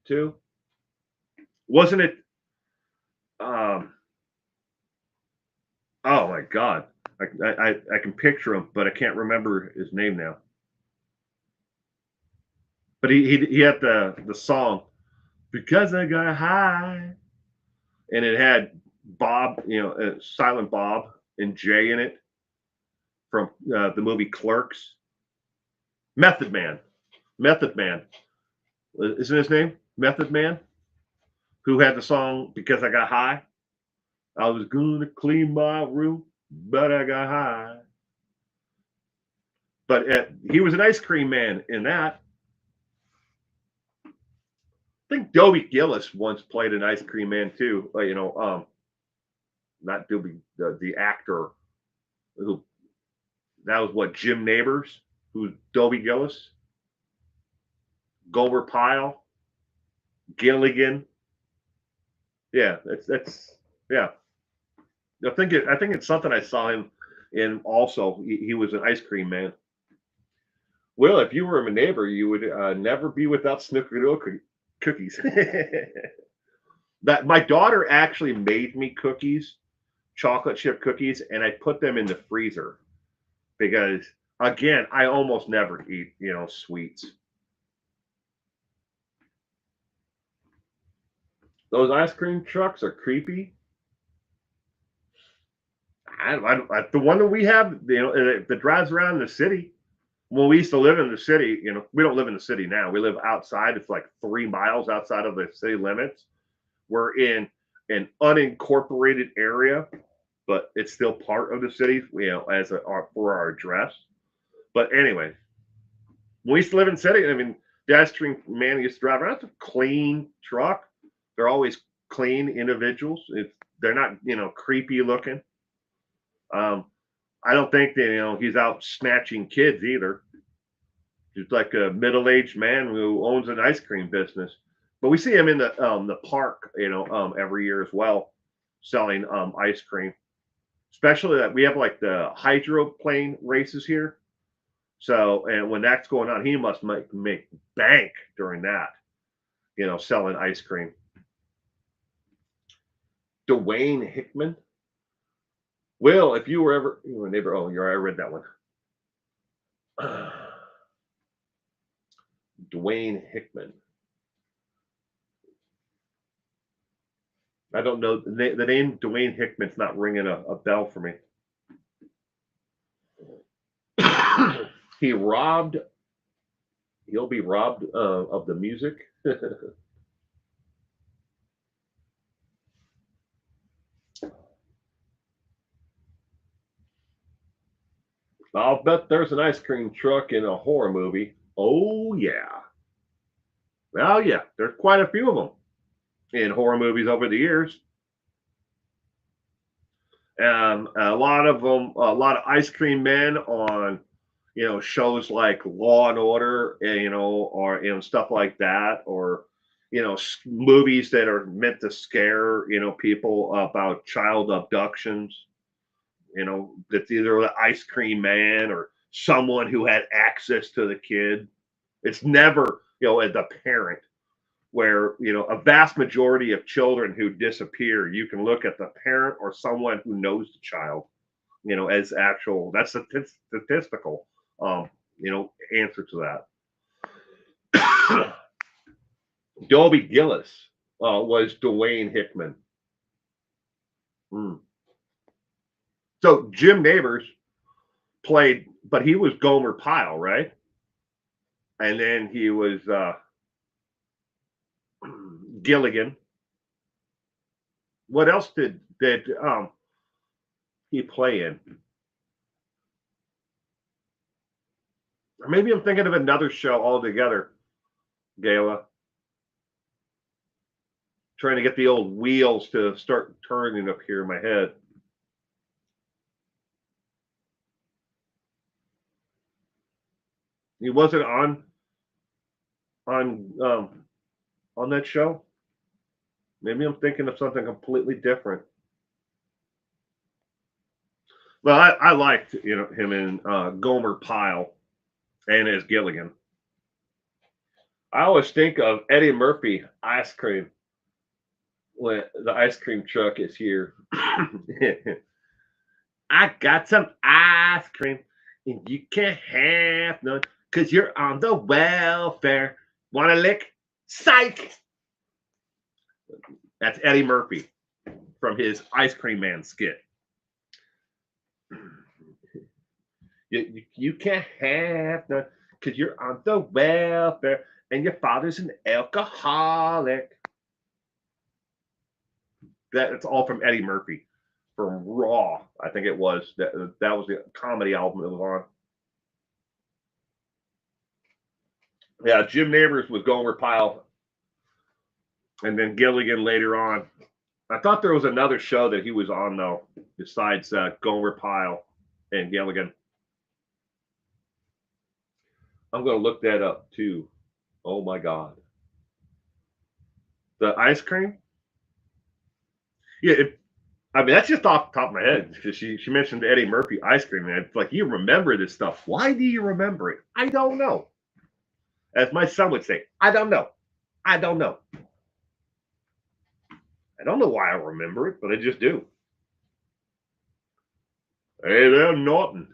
to. Wasn't it? Um, oh my God, I can picture him, but I can't remember his name now. But he had the song because I got high, and it had Bob, Silent Bob and Jay in it from the movie Clerks. Method Man, Method Man, isn't his name Method Man? Who had the song "Because I Got High"? I was gonna clean my room, but I got high. But he was an ice cream man in that. I think Dobie Gillis once played an ice cream man too. Not Dobie, the actor who that was what Jim Neighbors, who's Dobie Gillis, Gomer Pyle, Gilligan. Yeah, that's yeah. I think it's something I saw him in. Also, he was an ice cream man. Well, if you were a neighbor, you would never be without snickerdoodle cookies. That my daughter actually made me cookies, chocolate chip cookies, and I put them in the freezer because again, I almost never eat, sweets. Those ice cream trucks are creepy. The one that we have, that drives around the city. When we used to live in the city, we don't live in the city now. We live outside. It's like 3 miles outside of the city limits. We're in an unincorporated area, but it's still part of the city, as for our address. But anyway, when we used to live in the city, I mean, the ice cream man used to drive around. It's a clean truck. They're always clean individuals. They're not, creepy looking. I don't think that he's out snatching kids either. He's like a middle-aged man who owns an ice cream business. But we see him in the park, every year as well, selling ice cream. Especially that we have like the hydroplane races here. So, and when that's going on, he must make bank during that, selling ice cream. Dwayne Hickman. Well, if you were ever a neighbor, I read that one. Dwayne Hickman. I don't know the name Dwayne Hickman's not ringing a bell for me. He'll be robbed of the music. I'll bet there's an ice cream truck in a horror movie. Oh yeah. Well, yeah, there's quite a few of them in horror movies over the years. A lot of them, a lot of ice cream men on, shows like Law and Order, or stuff like that, or movies that are meant to scare people about child abductions. That's either the ice cream man or someone who had access to the kid. It's never as a parent where a vast majority of children who disappear, you can look at the parent or someone who knows the child, as actual. That's a statistical, answer to that. Dobie Gillis was Dwayne Hickman. Mm. So Jim Neighbors played, but he was Gomer Pyle, right? And then he was Gilligan. What else did he play in? Or maybe I'm thinking of another show altogether, Gala. Trying to get the old wheels to start turning up here in my head. He wasn't on that show. Maybe I'm thinking of something completely different. Well, I liked him in Gomer Pyle and as Gilligan. I always think of Eddie Murphy ice cream when the ice cream truck is here. I got some ice cream and you can't have none because you're on the welfare. Want a lick? Psych! That's Eddie Murphy from his Ice Cream Man skit. You can't have none because you're on the welfare and your father's an alcoholic. That's all from Eddie Murphy from Raw. I think it was that was the comedy album that was on. Yeah, Jim Nabors was Gomer Pyle, and then Gilligan later on. I thought there was another show that he was on though, besides Gomer Pyle and Gilligan. I'm going to look that up too. Oh my God. The ice cream? Yeah, I mean, that's just off the top of my head because she mentioned Eddie Murphy ice cream. And it's like, you remember this stuff. Why do you remember it? I don't know. As my son would say, I don't know. I don't know. I don't know why I remember it, but I just do. Hey there, Norton.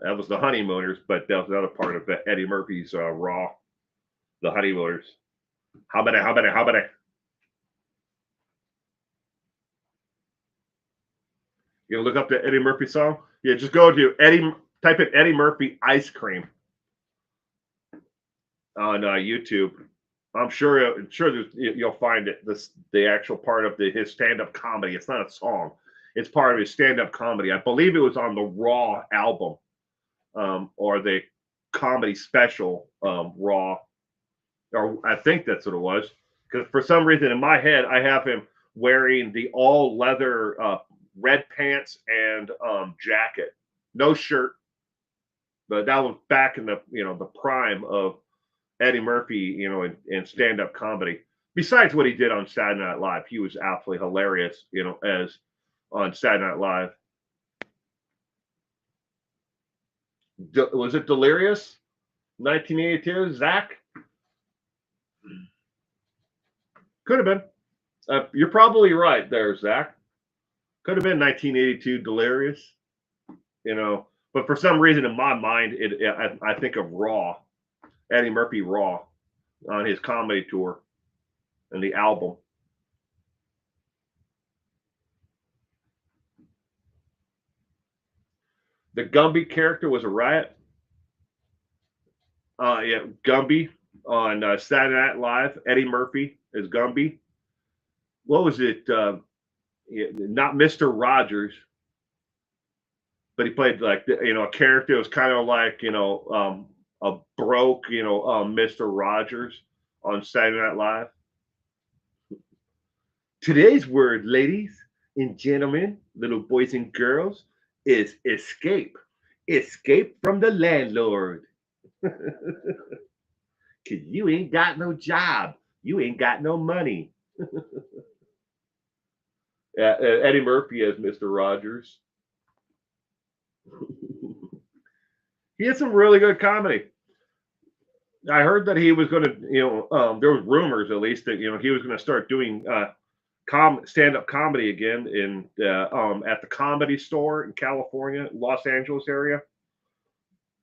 That was the Honeymooners, but that was another part of Eddie Murphy's Raw. The Honeymooners. How about it? You gonna look up the Eddie Murphy song? Yeah, just go to type in Eddie Murphy ice cream on YouTube. I'm sure you'll find it. The actual part of his stand-up comedy. It's not a song. It's part of his stand-up comedy. I believe it was on the Raw album, or the comedy special Raw, or I think that's what it was. Because for some reason in my head I have him wearing the all leather red pants and jacket, no shirt. But that was back in the the prime of Eddie Murphy, in stand-up comedy. Besides what he did on Saturday Night Live, he was absolutely hilarious, as on Saturday Night Live. Was it Delirious? 1982, Zach? Could have been. You're probably right there, Zach. Could have been 1982 Delirious, But for some reason in my mind, I think of Raw, Eddie Murphy Raw, on his comedy tour and the album. The Gumby character was a riot. Yeah, Gumby on Saturday Night Live. Eddie Murphy is Gumby. What was it? Not Mr. Rogers, but he played like a character. It was kind of like a broke Mr. Rogers on Saturday Night Live. Today's word, ladies and gentlemen, little boys and girls, is escape. Escape from the landlord. Cause you ain't got no job. You ain't got no money. Eddie Murphy as Mr. Rogers. He had some really good comedy. I heard that he was going to, there was rumors at least that he was going to start doing stand-up comedy again at the Comedy Store in California, Los Angeles area,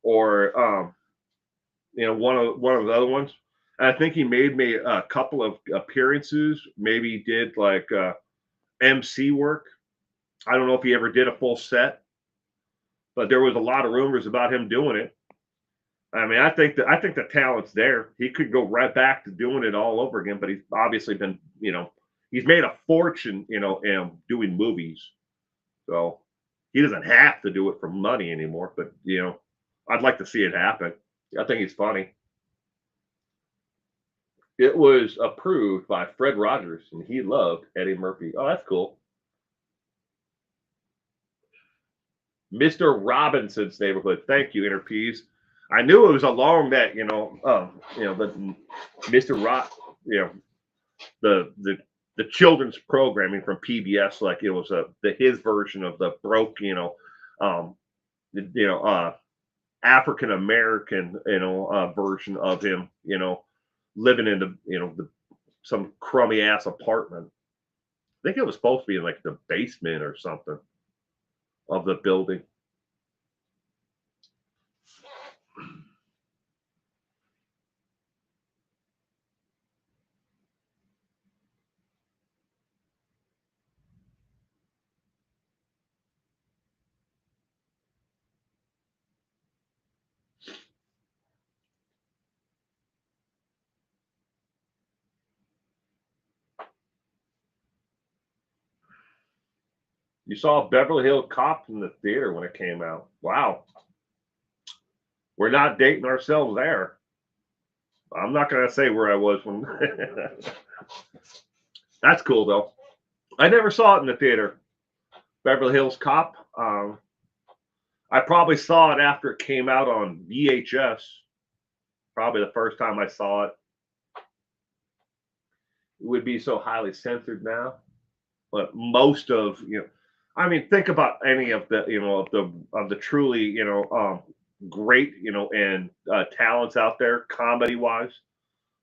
or one of the other ones. And I think he made a couple of appearances. Maybe he did like MC work. I don't know if he ever did a full set, but there was a lot of rumors about him doing it. I mean, I think the talent's there. He could go right back to doing it all over again, but he's obviously been, he's made a fortune, doing movies. So he doesn't have to do it for money anymore. But I'd like to see it happen. I think he's funny. It was approved by Fred Rogers, and he loved Eddie Murphy. Oh, that's cool. Mr. Robinson's Neighborhood. Thank you, Interpeas. I knew it was along that, the Mr. Rock, the children's programming from PBS, like it was his version of the broke, um, African American, version of him, living in some crummy ass apartment. I think it was supposed to be in like the basement or something of the building. You saw Beverly Hills Cop in the theater when it came out. Wow. We're not dating ourselves there. I'm not going to say where I was when. That's cool, though. I never saw it in the theater. Beverly Hills Cop. I probably saw it after it came out on VHS. Probably the first time I saw it. It would be so highly censored now. But most of, I mean, think about any of the, of the truly, great, and talents out there, comedy wise.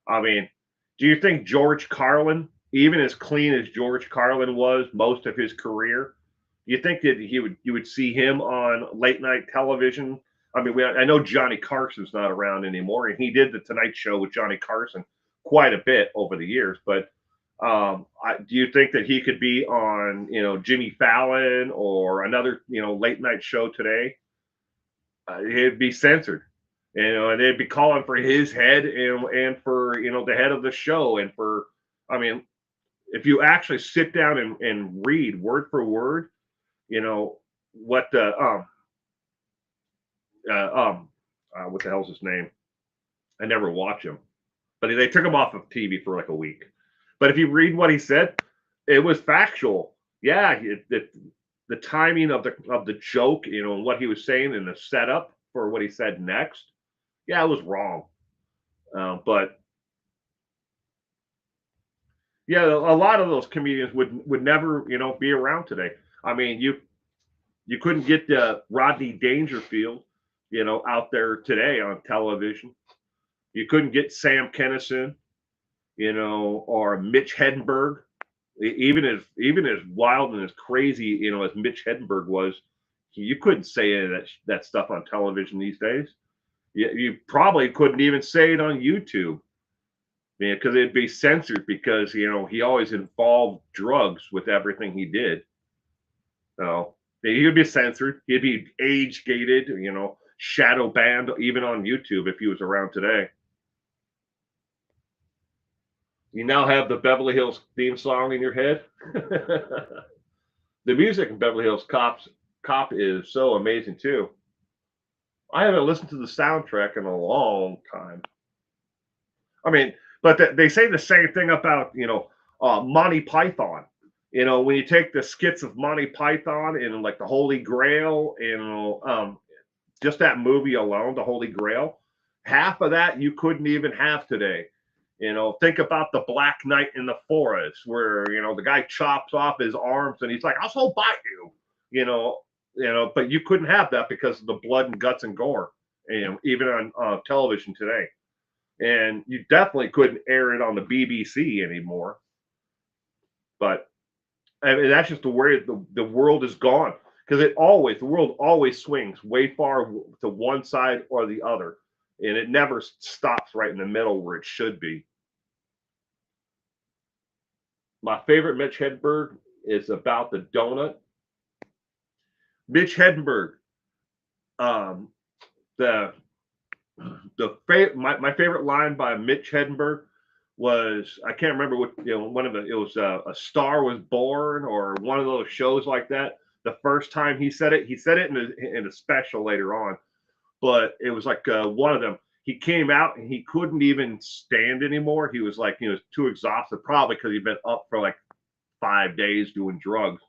I mean, do you think George Carlin, even as clean as George Carlin was most of his career, you think that you would see him on late night television? I mean, I know Johnny Carson's not around anymore, and he did the Tonight Show with Johnny Carson quite a bit over the years. But do you think that he could be on, Jimmy Fallon or another, late night show today? It'd be censored, and they'd be calling for his head and for the head of the show and for, I mean, if you actually sit down and read word for word, what the what the hell's his name? I never watch him, but they took him off of TV for like a week. But if you read what he said, it was factual. Yeah, the timing of the joke, and what he was saying and the setup for what he said next, yeah, it was wrong. But yeah, a lot of those comedians would never, be around today. I mean, you couldn't get Rodney Dangerfield, out there today on television. You couldn't get Sam Kinison, or Mitch Hedberg. Even as wild and as crazy, as Mitch Hedberg was, you couldn't say any of that stuff on television these days. You probably couldn't even say it on YouTube, because it'd be censored because he always involved drugs with everything he did. So he would be censored. He'd be age gated, shadow banned even on YouTube if he was around today. You now have the Beverly Hills theme song in your head. The music in Beverly Hills Cop is so amazing too. I haven't listened to the soundtrack in a long time. I mean, but they say the same thing about Monty Python. When you take the skits of Monty Python and like the Holy Grail, just that movie alone, the Holy Grail, half of that you couldn't even have today. Think about the Black Knight in the Forest, where the guy chops off his arms and he's like, "I'll so bite you," but you couldn't have that because of the blood and guts and gore, even on television today. And you definitely couldn't air it on the BBC anymore. But I mean, that's just the way the world is gone, because the world always swings way far to one side or the other, and it never stops right in the middle where it should be. My favorite Mitch Hedberg is about the donut. Mitch Hedberg, the my favorite line by Mitch Hedberg was, I can't remember what, one of the, it was A Star Was Born or one of those shows like that. the first time he said it in a special later on, but it was like one of them. He came out and he couldn't even stand anymore. He was like, too exhausted, probably because he'd been up for like 5 days doing drugs.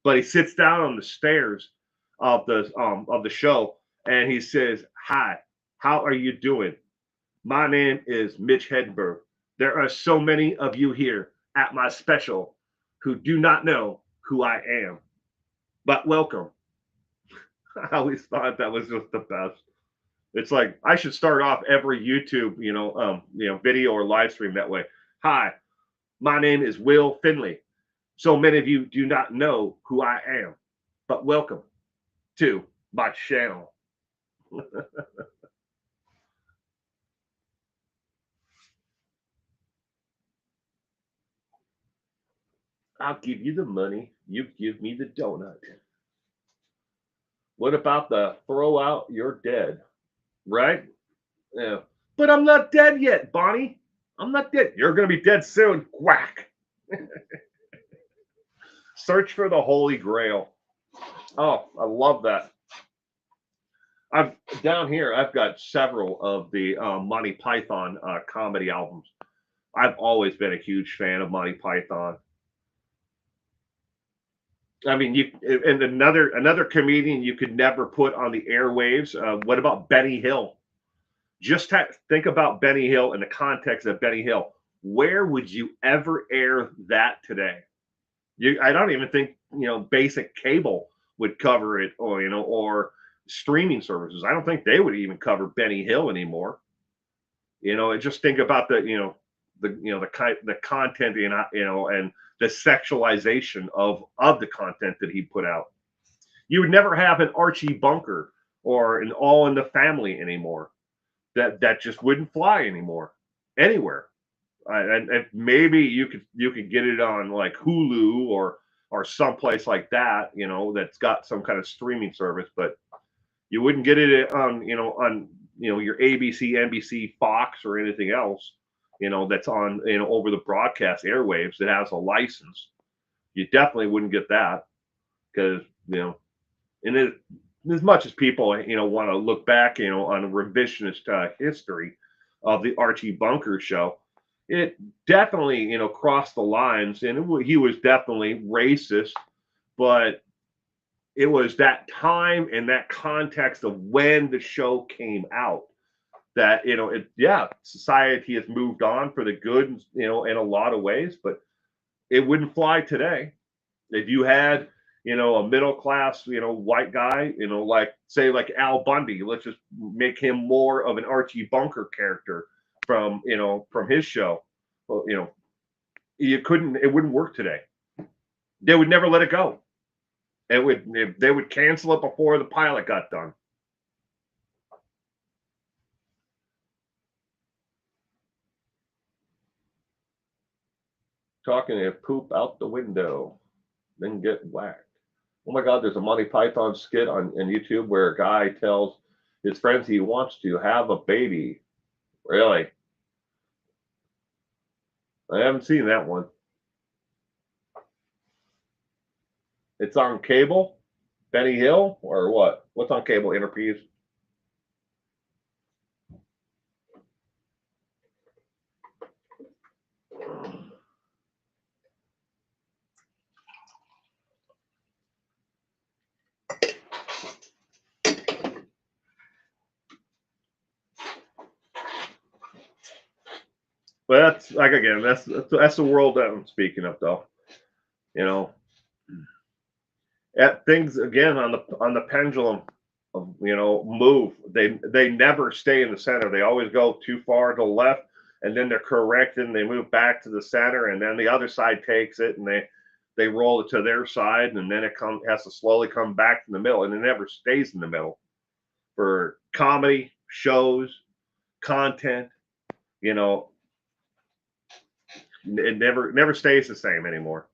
But he sits down on the stairs of the show and he says, "Hi, how are you doing? My name is Mitch Hedberg. There are so many of you here at my special who do not know who I am, but welcome." I always thought that was just the best. It's like I should start off every YouTube, video or live stream that way. "Hi, my name is Will Finley. So many of you do not know who I am, but welcome to my channel." "I'll give you the money. You give me the donut." What about the "throw out, you're dead"? Right? Yeah. "But I'm not dead yet, Bonnie. I'm not dead." "You're going to be dead soon." Whack. Search for the Holy Grail. Oh, I love that. I've down here. I've got several of the Monty Python comedy albums. I've always been a huge fan of Monty Python. I mean, and another comedian you could never put on the airwaves. What about Benny Hill? Just think about Benny Hill in the context of Benny Hill. Where would you ever air that today? I don't even think basic cable would cover it, or streaming services. I don't think they would even cover Benny Hill anymore. And just think about the content, and the sexualization of the content that he put out. You would never have an Archie Bunker or an All in the Family anymore. That just wouldn't fly anymore anywhere. And maybe you could get it on like Hulu or someplace like that, that's got some kind of streaming service, but you wouldn't get it on your ABC, NBC, Fox, or anything else, that's on over the broadcast airwaves that has a license. You definitely wouldn't get that because and as much as people want to look back on a revisionist history of the Archie Bunker show, it definitely crossed the lines, and he was definitely racist, but it was that time and that context of when the show came out that society has moved on for the good, in a lot of ways, but it wouldn't fly today if you had a middle class white guy, like say like Al Bundy. Let's just make him more of an Archie Bunker character from his show. Well, it wouldn't work today. They would never let it go. They would cancel it before the pilot got done. Talking to poop out the window, then get whacked. Oh my God, there's a Monty Python skit on YouTube where a guy tells his friends he wants to have a baby. Really? I haven't seen that one. It's on cable? Benny Hill or what? What's on cable? Interviews? But that's like, again, that's the world that I'm speaking of, though. At things again on the pendulum of move. They never stay in the center. They always go too far to the left, and then they're corrected and they move back to the center, and then the other side takes it and they roll it to their side, and then it has to slowly come back to the middle, and it never stays in the middle. For comedy shows, content, it never stays the same anymore.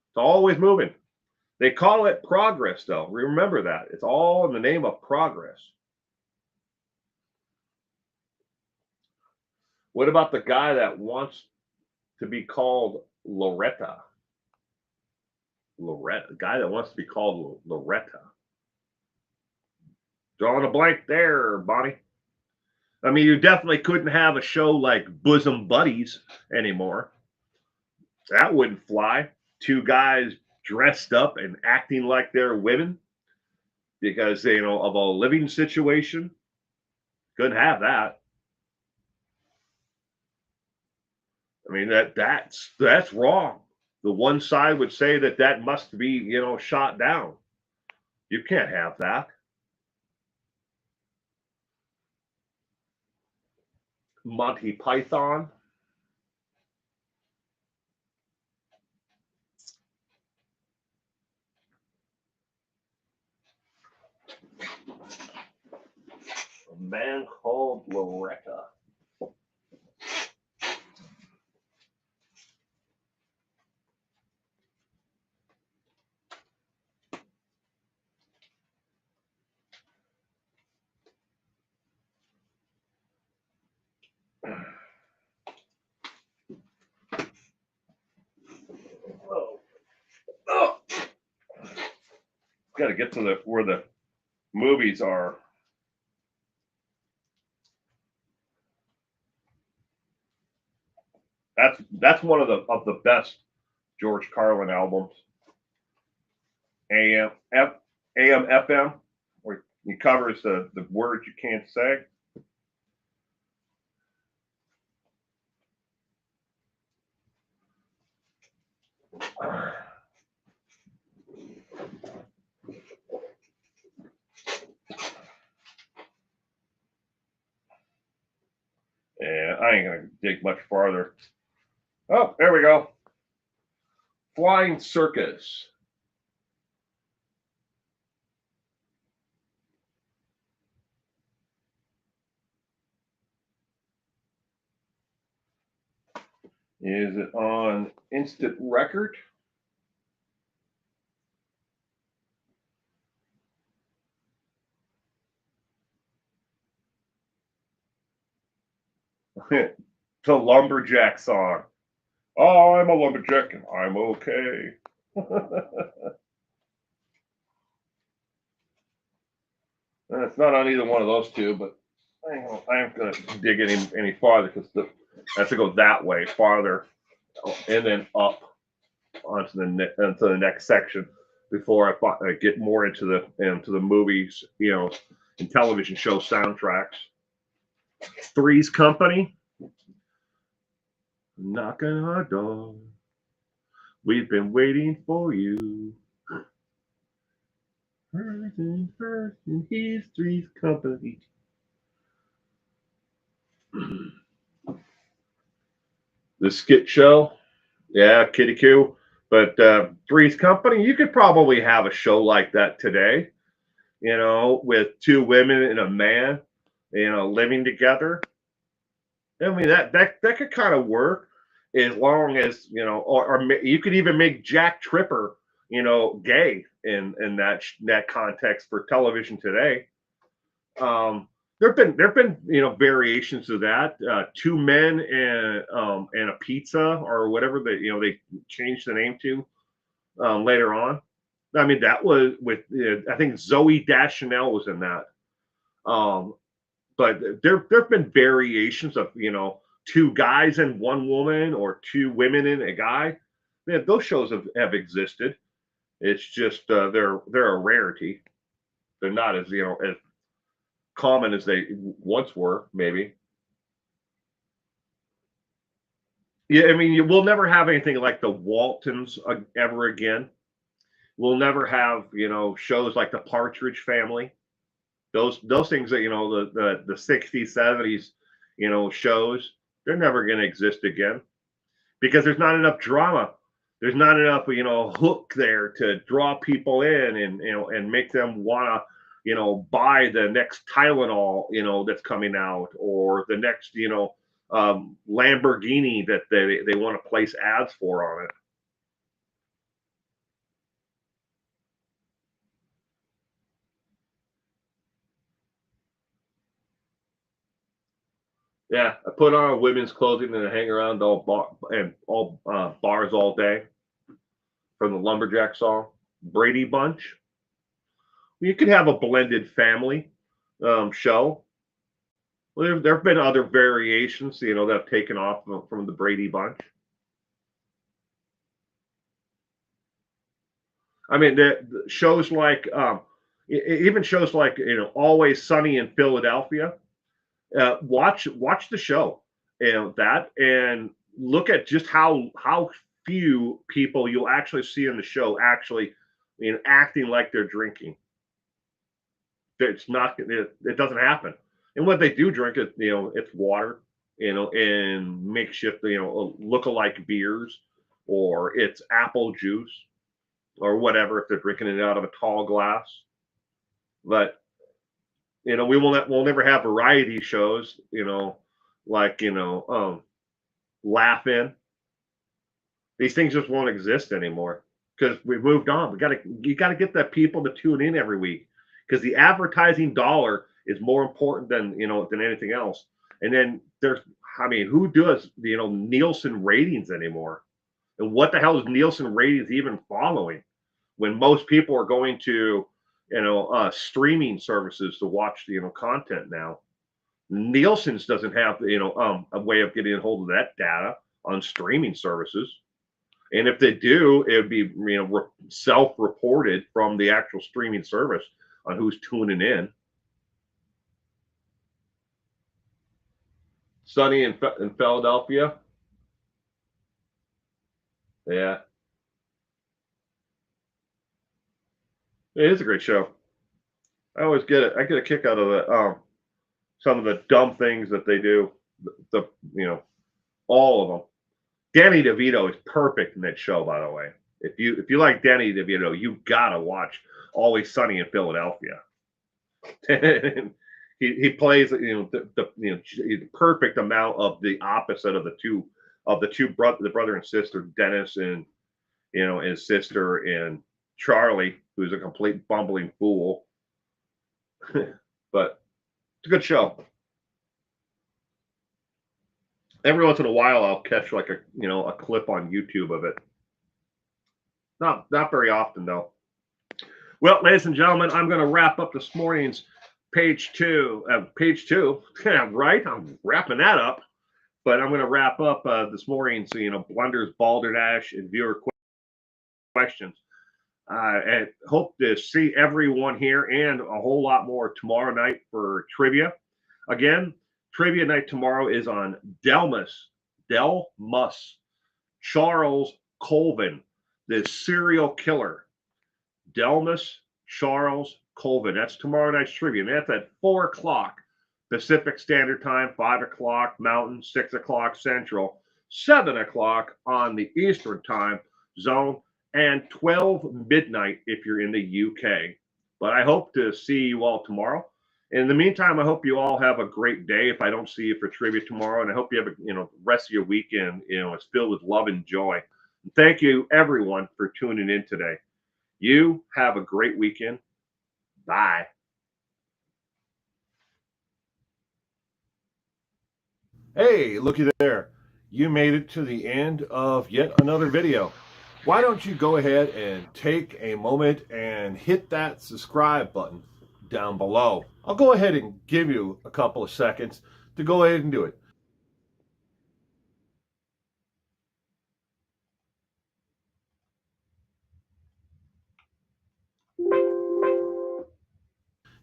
It's always moving. They call it progress, though. Remember that. It's all in the name of progress. What about the guy that wants to be called Loretta? Loretta, the guy that wants to be called Loretta. Drawing a blank there, Bonnie. I mean, you definitely couldn't have a show like Bosom Buddies anymore. That wouldn't fly. Two guys dressed up and acting like they're women because they, of a living situation. Couldn't have that. I mean, that's wrong. The one side would say that must be, shot down. You can't have that. Monty Python. A man called Loretta. Oh. Got to get to where the movies are. That's one of the best George Carlin albums. AM FM, where he covers the words you can't say. Yeah, I ain't gonna dig much farther. Oh, there we go. Flying Circus. Is it on instant record? The lumberjack song. Oh, I'm a lumberjack and I'm okay. It's not on either one of those two, but I ain't gonna dig any farther because I have to go that way farther and then up onto the next section before I get more into the movies, and television show soundtracks. Three's Company, knocking on our door. We've been waiting for you. First, and he's Three's Company. The skit show, yeah, Kitty Coo. But Three's Company, you could probably have a show like that today, with two women and a man, living together. I mean, that could kind of work as long as, or you could even make Jack Tripper, gay in that context for television today. There've been variations of that. Two men and a pizza or whatever they changed the name to later on. I mean, that was with I think Zoe Deschanel was in that. But there've been variations of two guys and one woman or two women and a guy. Yeah, those shows have existed. It's just they're a rarity. They're not as as common as they once were, maybe. Yeah, I mean, we'll never have anything like the Waltons ever again. We'll never have shows like the Partridge Family. Those things that the 60s, 70s shows, they're never going to exist again because there's not enough drama. There's not enough hook there to draw people in and make them want to buy the next Tylenol that's coming out or the next Lamborghini that they want to place ads for on it. Yeah, I put on women's clothing and I hang around all bars all day. from the Lumberjack song, Brady Bunch. You could have a blended family show. Well, there have been other variations, that have taken off from the Brady Bunch. I mean, the shows like, even shows like, Always Sunny in Philadelphia. Watch the show, that, and look at just how few people you'll actually see in the show actually, acting like they're drinking. It's not, it doesn't happen. And what they do drink it, it's water, and makeshift, look-alike beers, or it's apple juice, or whatever if they're drinking it out of a tall glass. But we'll never have variety shows, like Laugh In. These things just won't exist anymore because we've moved on. You gotta get the people to tune in every week, because the advertising dollar is more important than anything else. And then who does Nielsen ratings anymore? And what the hell is Nielsen ratings even following when most people are going to streaming services to watch content now? Nielsen's doesn't have a way of getting a hold of that data on streaming services. And if they do, it would be self-reported from the actual streaming service on who's tuning in. Sunny in Philadelphia. Yeah. It is a great show. I always get it. I get a kick out of the some of the dumb things that they do. All of them. Danny DeVito is perfect in that show, by the way. If you like Danny DeVito, you gotta watch Always Sunny in Philadelphia. he plays the perfect amount of the opposite of the brother and sister, Dennis and his sister, and Charlie, who's a complete bumbling fool. But it's a good show. Every once in a while, I'll catch like a clip on YouTube of it. Not very often though. Well, ladies and gentlemen, I'm going to wrap up this morning's page two. Right? I'm wrapping that up. But I'm going to wrap up this morning's Blunders, Balderdash, and viewer questions. And hope to see everyone here and a whole lot more tomorrow night for trivia. Again, trivia night tomorrow is on Delmus Charles Colvin, the serial killer. Delmus Charles Colvin. That's tomorrow night's trivia. And that's at 4 o'clock Pacific Standard Time, 5 o'clock Mountain, 6 o'clock Central, 7 o'clock on the Eastern Time Zone, and 12 midnight if you're in the UK. But I hope to see you all tomorrow. In the meantime, I hope you all have a great day if I don't see you for trivia tomorrow. And I hope you have a rest of your weekend, it's filled with love and joy. And thank you, everyone, for tuning in today. You have a great weekend. Bye. Hey, looky there. You made it to the end of yet another video. Why don't you go ahead and take a moment and hit that subscribe button down below. I'll go ahead and give you a couple of seconds to go ahead and do it.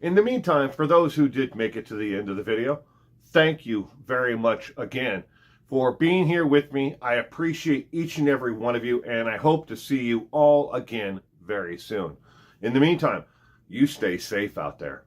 In the meantime, for those who did make it to the end of the video, thank you very much again for being here with me. I appreciate each and every one of you, and I hope to see you all again very soon. In the meantime, you stay safe out there.